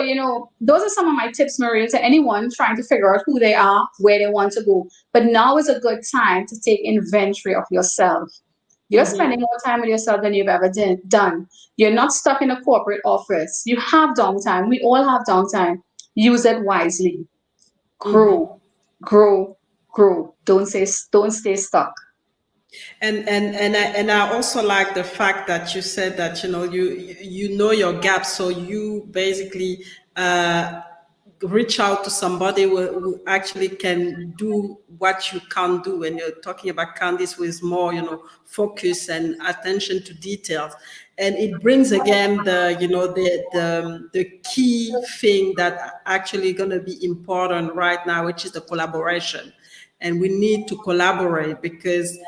those are some of my tips, Maria, to anyone trying to figure out who they are, where they want to go. But now is a good time to take inventory of yourself. You're spending Mm-hmm. more time with yourself than you've ever done. You're not stuck in a corporate office. You have downtime. We all have downtime. Use it wisely. Mm-hmm. Grow, grow, grow. Don't stay stuck. And I also like the fact that you said that you know your gaps, so you basically uh, reach out to somebody who actually can do what you can't do. And you're talking about Candice with more focus and attention to details, and it brings again the key thing that actually going to be important right now, which is the collaboration. And we need to collaborate because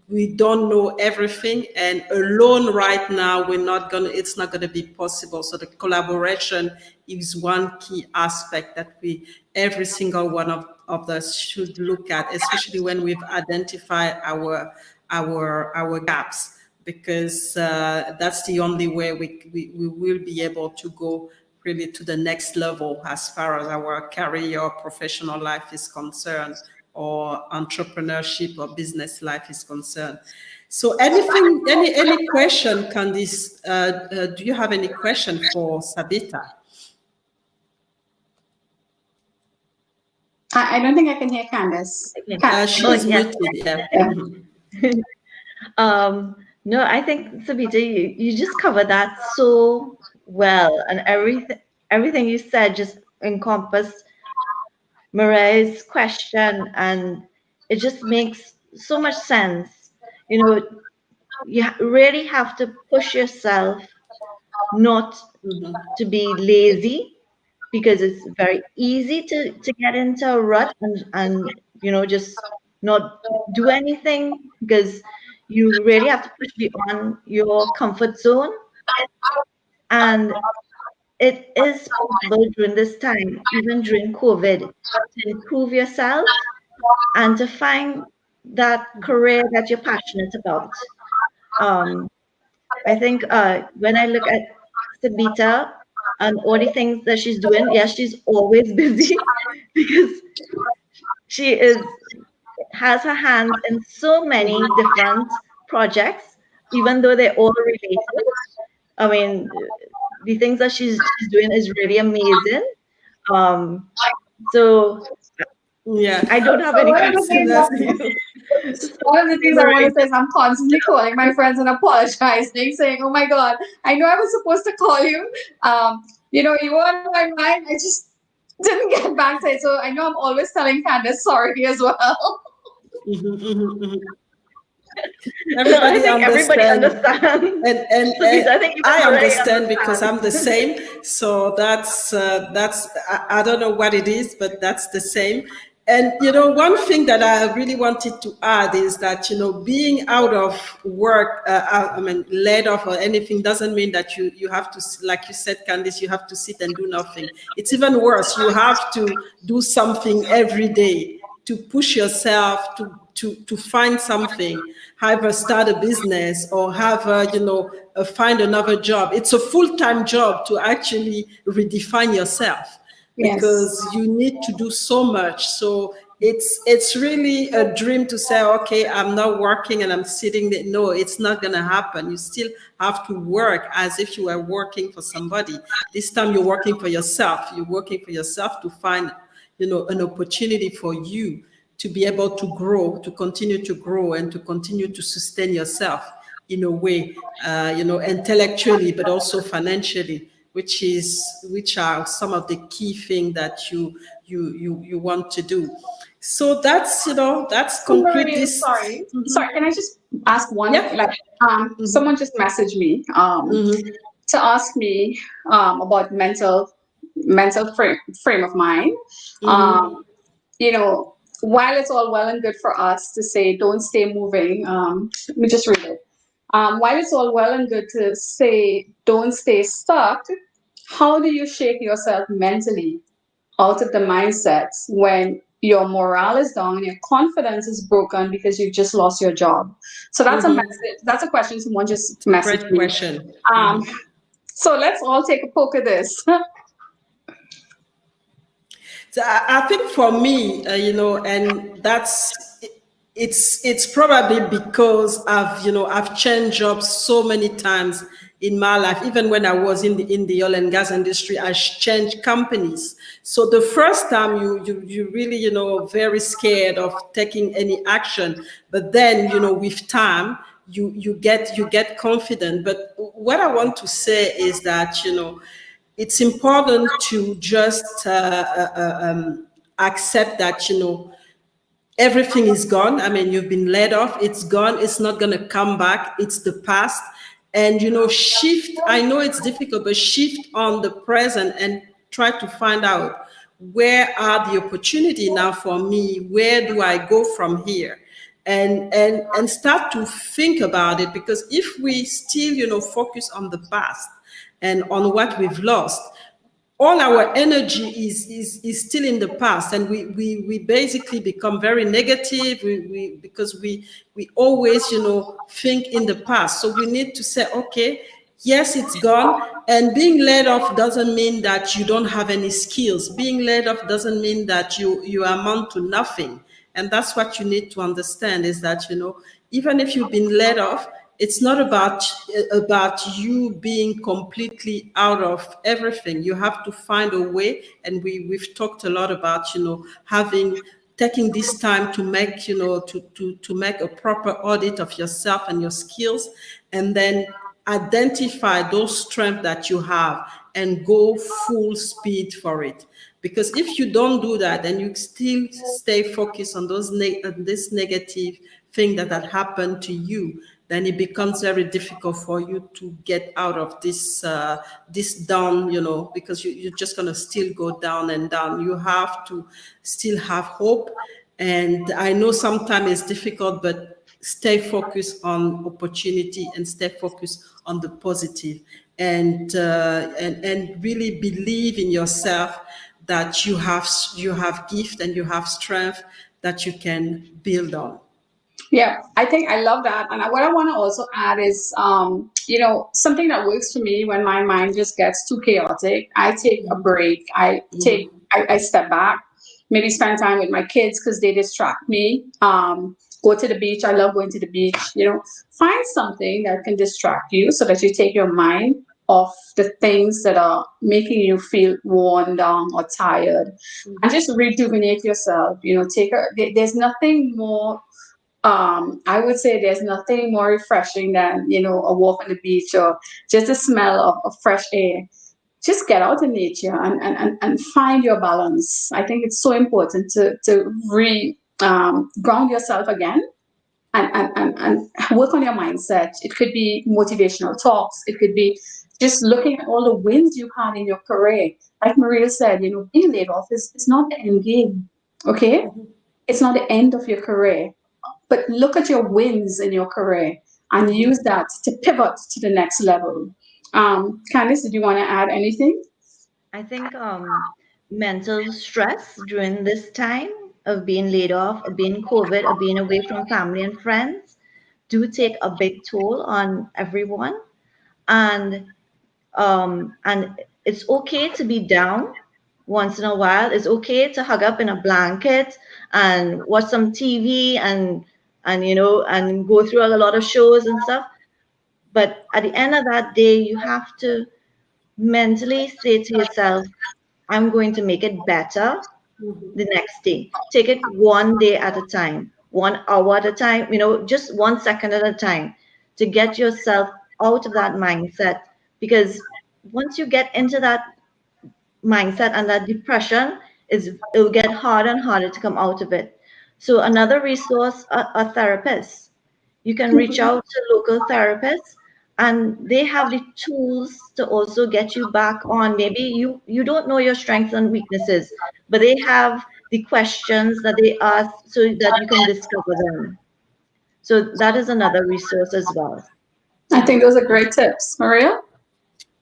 we don't know everything, and alone right now it's not gonna be possible. So the collaboration is one key aspect that we every single one of us should look at, especially when we've identified our gaps, because that's the only way we will be able to go really to the next level as far as our career or professional life is concerned, or entrepreneurship or business life is concerned. So any question, Candice? Do you have any question for Sabeeta? I don't think I can hear Candice. Okay. Oh, She's yes. muted, yeah. Yeah. Mhm. No, I think Sabita, you just covered that so well, and everything you said just encompassed Mireille's question, and it just makes so much sense. You know, you really have to push yourself not Mhm. to be lazy, because it's very easy to get into a rut and just not do anything, because you really have to push beyond your comfort zone. And it is possible during this time, even during COVID, to improve yourself and to find that career that you're passionate about. Um, I think when I look at Sabita and all the things that she's doing, yes, she's always busy because she has her hands in so many different projects, even though they're all related. I mean, the things that she's doing is really amazing. Um, so Yeah. I don't have So any one of the questions things for you. one of the things I want to Marie. say is I'm constantly calling my friends and apologizing, saying, "Oh my God, I know I was supposed to call you." You were on my mind. I just didn't get back to it. So I know I'm always telling Candace sorry as well. Mhm, mhm, mhm. No, I Everybody think everybody understand, understands. and Lisa, I think even I Mireille understand because I'm the understands. same. So that's I don't know what it is, but that's the same. And one thing that I really wanted to add is that being out of work, I mean laid off or anything, doesn't mean that you have to, like you said, Candice, you have to sit and do nothing. It's even worse. You have to do something every day to push yourself to find something, either start a business or have find another job. It's a full-time job to actually redefine yourself, Yes. because you need to do so much. So it's really a dream to say, okay, I'm not working and I'm sitting there. No, it's not going to happen. You still have to work as if you were working for somebody. This time you're working for yourself. You're working for yourself to find an opportunity for you to be able to grow, to continue to grow, and to continue to sustain yourself in a way, intellectually, but also financially, which are some of the key things that you want to do. So that's conclude Maria, this. sorry. Mhm. Sorry, can I just ask one? Yeah. Like, someone just messaged me Hmm. to ask me about mental frame of mind. Hmm. Um, while it's all well and good for us to say don't stay moving, let me just read it. While it's all well and good to say don't stay stuck, how do you shake yourself mentally out of the mindsets when your morale is down and your confidence is broken because you've just lost your job? So that's a Hmm. message. That's a question someone just It's a messaged great me. question. Um, so let's all take a poke at this. So I think for me, and it's probably because I've changed jobs so many times in my life. Even when I was in the oil and gas industry, I changed companies. So the first time you really very scared of taking any action, but then with time you get confident. But what I want to say is that it's important to just accept that everything is gone. I mean, you've been laid off. It's gone. It's not going to come back. It's the past. And shift. I know it's difficult, but shift on the present and try to find out where are the opportunity now for me. Where do I go from here? And start to think about it, because if we still focus on the past and on what we've lost, all our energy is still in the past, and we basically become very negative. Because we always think in the past. So we need to say, okay, yes, it's gone. And being laid off doesn't mean that you don't have any skills. Being laid off doesn't mean that you amount to nothing. And that's what you need to understand, is that even if you've been laid off, it's not about you being completely out of everything. You have to find a way. And we've talked a lot about having taking this time to make to make a proper audit of yourself and your skills, and then identify those strengths that you have and go full speed for it. Because if you don't do that and you still stay focused on this negative thing that had happened to you, then it becomes very difficult for you to get out of this down, because you're just going to still go down and down. You have to still have hope. And I know sometimes it's difficult, but stay focused on opportunity and stay focused on the positive, and really believe in yourself, that you have gift and you have strength that you can build on. Yeah, I think I love that. And what I want to also add is, something that works for me when my mind just gets too chaotic. I take a break. I step back, maybe spend time with my kids because they distract me. Go to the beach. I love going to the beach. Find something that can distract you so that you take your mind off the things that are making you feel worn down or tired, and just rejuvenate yourself. There's nothing more, I would say there's nothing more refreshing than, a walk on the beach or just the smell of fresh air. just get out in nature and find your balance. I think it's so important to ground yourself again and work on your mindset. It could be motivational talks. It could be just looking at all the wins you had in your career. Like Maria said, being laid off is not the end game. Okay? It's not the end of your career. But look at your wins in your career and use that to pivot to the next level. Candice, did you want to add anything? I think mental stress during this time of being laid off, of being COVID, of being away from family and friends do take a big toll on everyone. And it's okay to be down once in a while. It's okay to hug up in a blanket and watch some TV and go through a lot of shows and stuff. But at the end of that day, you have to mentally say to yourself, I'm going to make it better the next day. Take it one day at a time, 1 hour at a time, just 1 second at a time to get yourself out of that mindset. Because once you get into that mindset and that depression, it'll get harder and harder to come out of it. So another resource, a therapist. You can reach out to local therapists and they have the tools to also get you back on. Maybe you don't know your strengths and weaknesses, but they have the questions that they ask so that you can discover them. So that is another resource as well. I think those are great tips. Maria?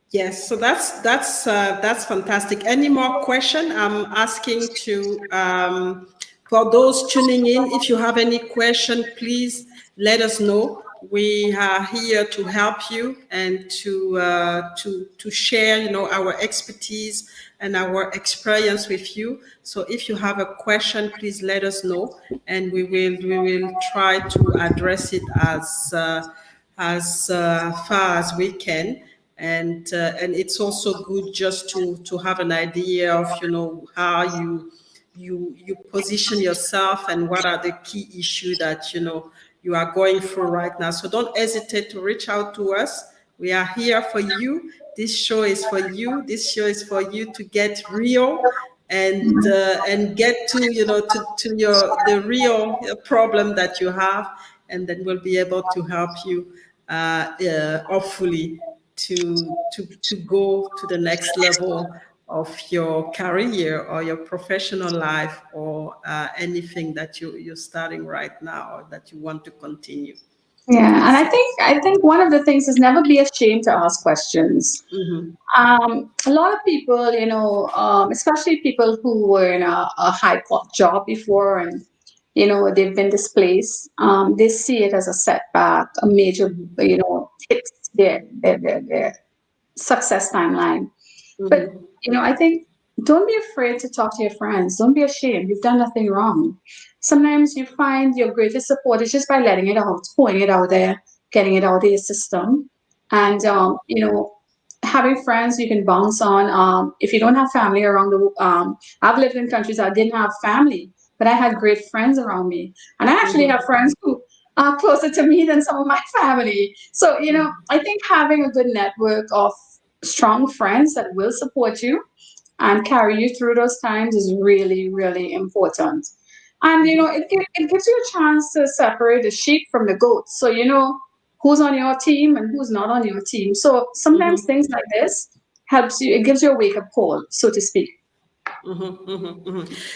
Yes, so that's fantastic. Any more question? I'm asking to for those tuning in. If you have any question, please let us know. We are here to help you and to share, our expertise and our experience with you. So if you have a question, please let us know, and we will try to address it as far as we can. And it's also good just to have an idea of how you position yourself and what are the key issues that you are going through right now. So don't hesitate to reach out to us. We are here for you. This show is for you. This show is for you to get real and get to the real problem that you have, and then we'll be able to help you hopefully to go to the next level of your career or your professional life, or anything that you're starting right now or that you want to continue. Yeah, and I think one of the things is never be ashamed to ask questions. A lot of people, especially people who were in a high job before and they've been displaced, they see it as a setback, a major, hits their success timeline. But I think don't be afraid to talk to your friends. Don't be ashamed. You've done nothing wrong. Sometimes you find your greatest support is just by letting it out, pouring it out there, getting it out of your system, and having friends you can bounce on. If you don't have family around I've lived in countries I didn't have family, but I had great friends around me, and I actually have friends who are closer to me than some of my family. So I think having a good network of strong friends that will support you and carry you through those times is really, really important. And it gives you a chance to separate the sheep from the goats. So who's on your team and who's not on your team. So sometimes things like this helps you. It gives you a wake up call, so to speak.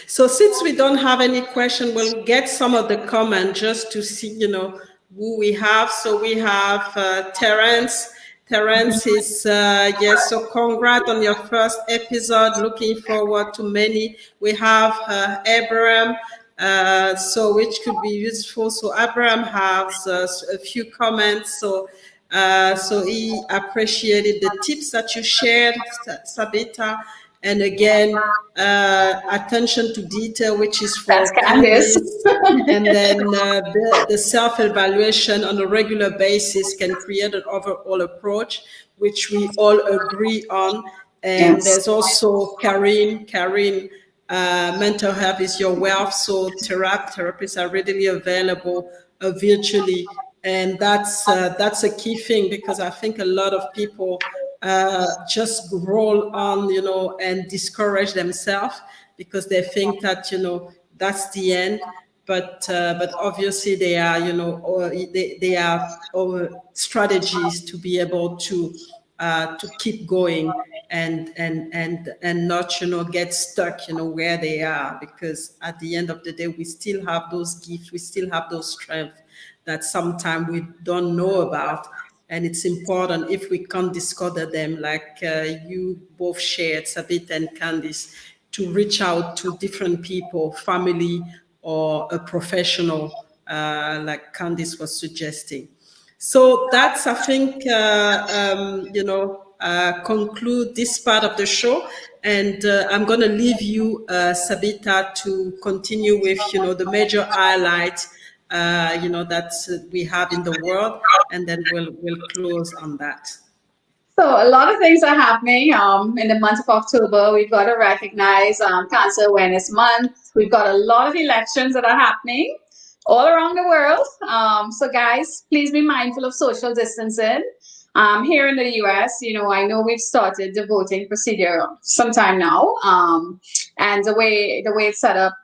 So since we don't have any question, we'll get some of the comment just to see, who we have. So we have Terence. Terence is, yes, so congrats on your first episode. Looking forward to many. We have Abraham, so which could be useful. So Abraham has a few comments. So he appreciated the tips that you shared, Sabeeta. And again, attention to detail, which is for Candice. And then the self-evaluation on a regular basis can create an overall approach, which we all agree on. And there's also Karin, mental health is your wealth. So therapists are readily available virtually. And that's a key thing, because I think a lot of people just roll on, and discourage themselves because they think that, that's the end. But obviously they are, or they are strategies to be able to keep going and not, get stuck, where they are, because at the end of the day, we still have those gifts, we still have those strengths that sometimes we don't know about. And it's important, if we can't discover them, like you both shared, Sabeeta and Candice, to reach out to different people, family or a professional, like Candice was suggesting. So that's, I think, conclude this part of the show. And I'm going to leave you, Sabeeta, to continue with, the major highlights, that we have in the world. And then we'll close on that. So a lot of things are happening in the month of October. We've got to recognize Cancer Awareness Month. We've got a lot of elections that are happening all around the world. So guys, please be mindful of social distancing. Here in the US, I know we've started the voting procedure sometime now. And the way it's set up,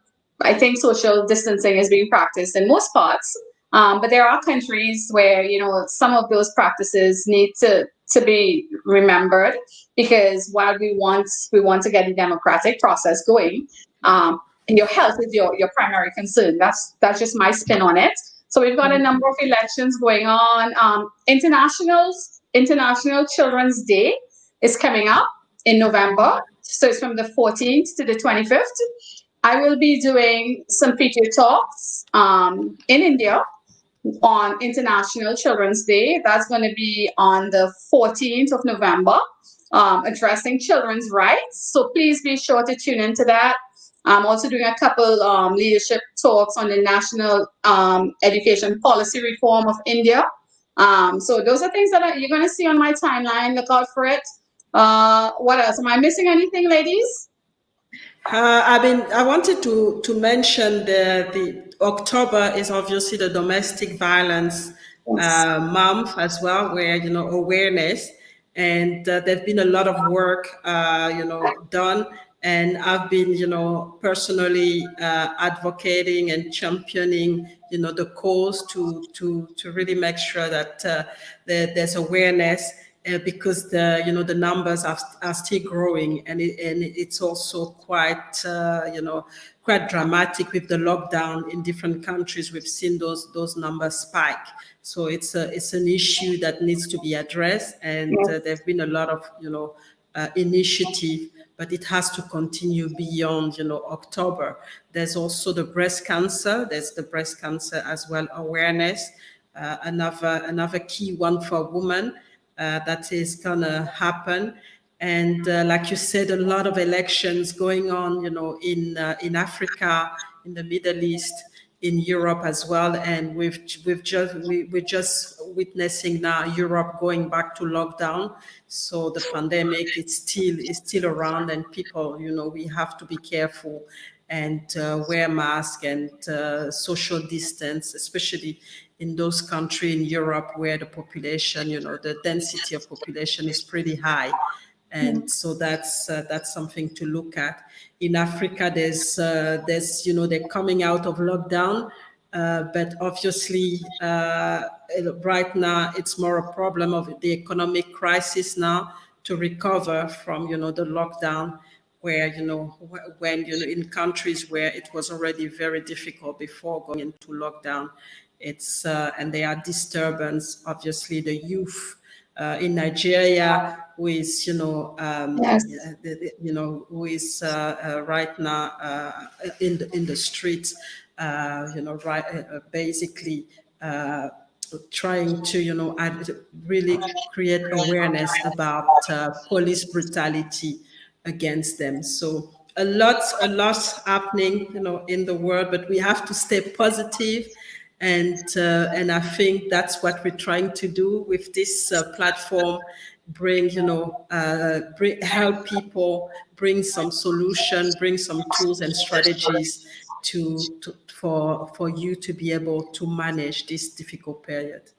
I think social distancing is being practiced in most parts. But there are countries where, some of those practices need to be remembered, because while we want to get the democratic process going, your health is your primary concern. That's just my spin on it. So we've got a number of elections going on. International Children's Day is coming up in November. So it's from the 14th to the 25th. I will be doing some feature talks in India on International Children's Day. That's going to be on the 14th of November, addressing children's rights. So please be sure to tune into that. I'm also doing a couple leadership talks on the national education policy reform of India. So those are things that you're going to see on my timeline. Look out for it. What else? Am I missing anything, ladies? I wanted to mention the October is obviously the domestic violence month as well, where awareness, and there's been a lot of work done, and I've been personally advocating and championing the cause to really make sure that there's awareness. Because the numbers are still growing, and it's also quite quite dramatic with the lockdown in different countries. We've seen those numbers spike, so it's an issue that needs to be addressed, and there've been a lot of initiative, but it has to continue beyond October. There's also the breast cancer. There's the breast cancer as well awareness. Another key one for women. That is gonna happen, and like you said, a lot of elections going on, in Africa, in the Middle East, in Europe as well, and we're just witnessing now Europe going back to lockdown. So the pandemic is still around, and people, we have to be careful and wear masks and social distance, especially in those countries in Europe where the population, the density of population is pretty high. And so that's something to look at. In Africa, there's they're coming out of lockdown, but obviously right now it's more a problem of the economic crisis now to recover from the lockdown, where when in countries where it was already very difficult before going into lockdown, it's and there are disturbance. Obviously, the youth in Nigeria, who is who is right now in the streets, basically trying to really create awareness about police brutality against them. So a lot happening, in the world, but we have to stay positive. And I think that's what we're trying to do with this platform: bring, help people, bring some solution, bring some tools and strategies for you to be able to manage this difficult period.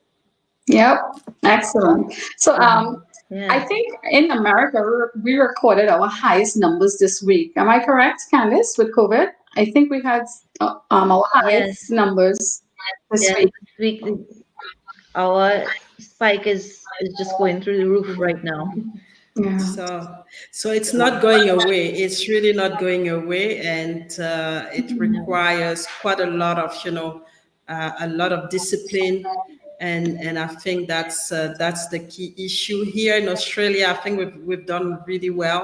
Yep, excellent. So, I Yeah. think in America we recorded our highest numbers this week. Am I correct, Candice, with COVID? I think we had our highest Yes. numbers this Yes. week. This week our spike is just going through the roof right now. Yeah. So it's not going away. It's really not going away, and it requires quite a lot of discipline, and I think that's the key issue here in Australia. I think we've done really well,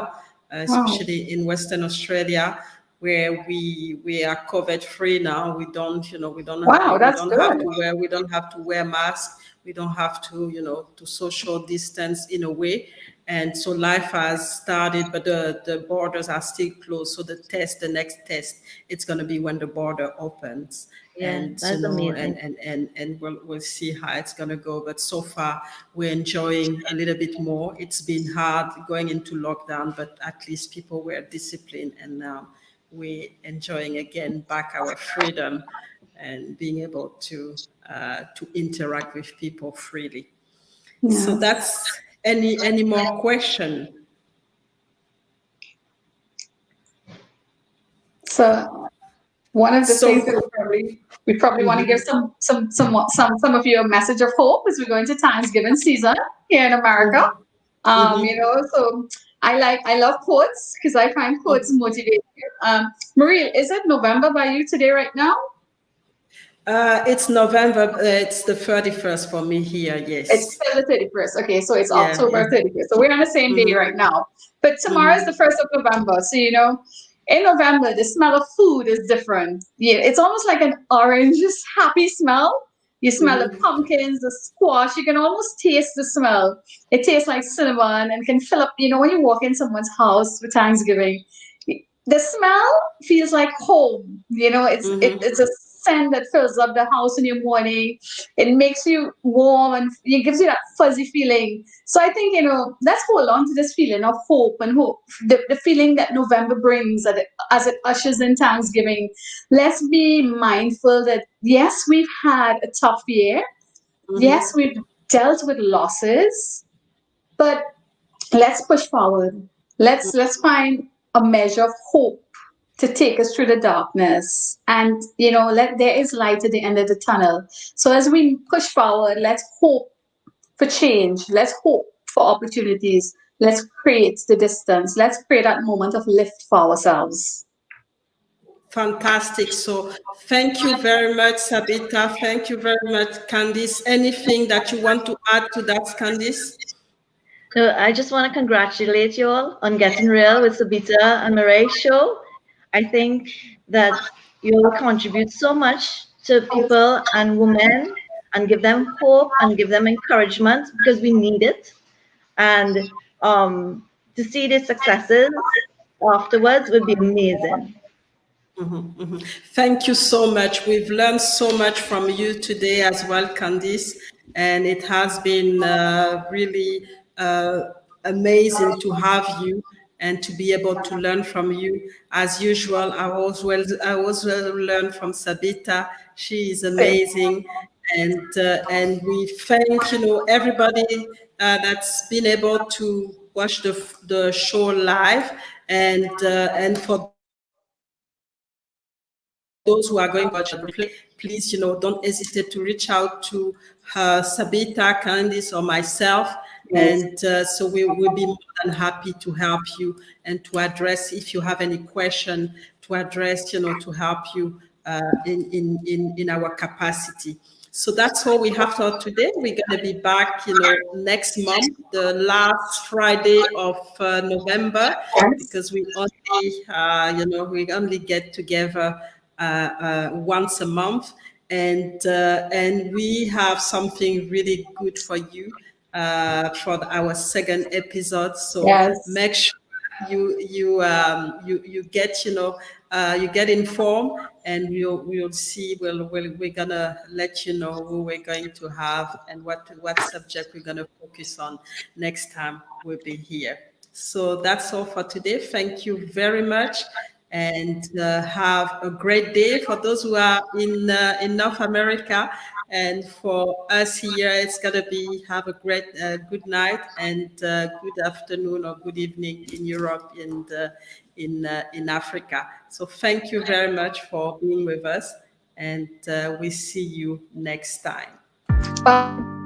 Wow. especially in Western Australia, where we are COVID free now. We don't, Wow, that's good. we don't have to wear masks. We don't have to, to social distance in a way. And so life has started, but the borders are still closed. So the next test, it's going to be when the border opens. Yeah, And, that's amazing. and we'll see how it's going to go. But so far, we're enjoying a little bit more. It's been hard going into lockdown, but at least people were disciplined, and now we're enjoying again back our freedom and being able to interact with people freely. So Yes. that's any more question? So one of the things that So we probably want to give some of you a message of hope as we go into Thanksgiving season here in America. So I love quotes because I find quotes motivating. Marie, is it November by you today right now? It's November. It's the 31st for me here. It's Yes. still the 31st. Okay, so it's Yeah. October 31st. So we're on the same day right now. But tomorrow is the 1st of November. So, in November, the smell of food is different. Yeah, it's almost like an orange, happy smell. You smell the pumpkins, the squash. You can almost taste the smell. It tastes like cinnamon and can fill up, when you walk in someone's house for Thanksgiving, the smell feels like home. It's a scent that fills up the house in your morning. It makes you warm and it gives you that fuzzy feeling. So I think, let's hold on to this feeling of hope and hope, the feeling that November brings as it ushers in Thanksgiving. Let's be mindful that, yes, we've had a tough year. Yes, we've dealt with losses, but let's push forward. Let's find a measure of hope to take us through the darkness, and let there is light at the end of the tunnel. So as we push forward, let's hope for change. Let's hope for opportunities. Let's create the distance. Let's create that moment of lift for ourselves. Fantastic. So thank you very much, Sabeeta. Thank you very much, Candice. Anything that you want to add to that, Candice? So I just want to congratulate you all on Getting Real with Sabeeta and Mireille show. I think that you all contribute so much to people and women and give them hope and give them encouragement because we need it. And to see the successes afterwards would be amazing. Thank you so much. We've learned so much from you today as well, Candice, and it has been really amazing to have you and to be able to learn from you. As usual, I also learn from Sabeeta. She is amazing, and we thank everybody that's been able to watch the show live, and for those who are going to watch the replay, please, don't hesitate to reach out to Sabeeta, Candice, or myself. And so we'll be more than happy to help you and to address, if you have any question, to address, to help you in our capacity. So that's all we have for today. We're going to be back, next month, the last Friday of November, because we only get together once a month, and we have something really good for you for our second episode. So Yes. make sure you get you get informed, and we'll see. We're gonna let you know who we're going to have and what subject we're gonna focus on next time we'll be here. So that's all for today. Thank you very much, and have a great day for those who are in North America. And for us here, it's gonna be have a great good night and good afternoon or good evening in Europe and in Africa. So thank you very much for being with us, and we see you next time. Bye.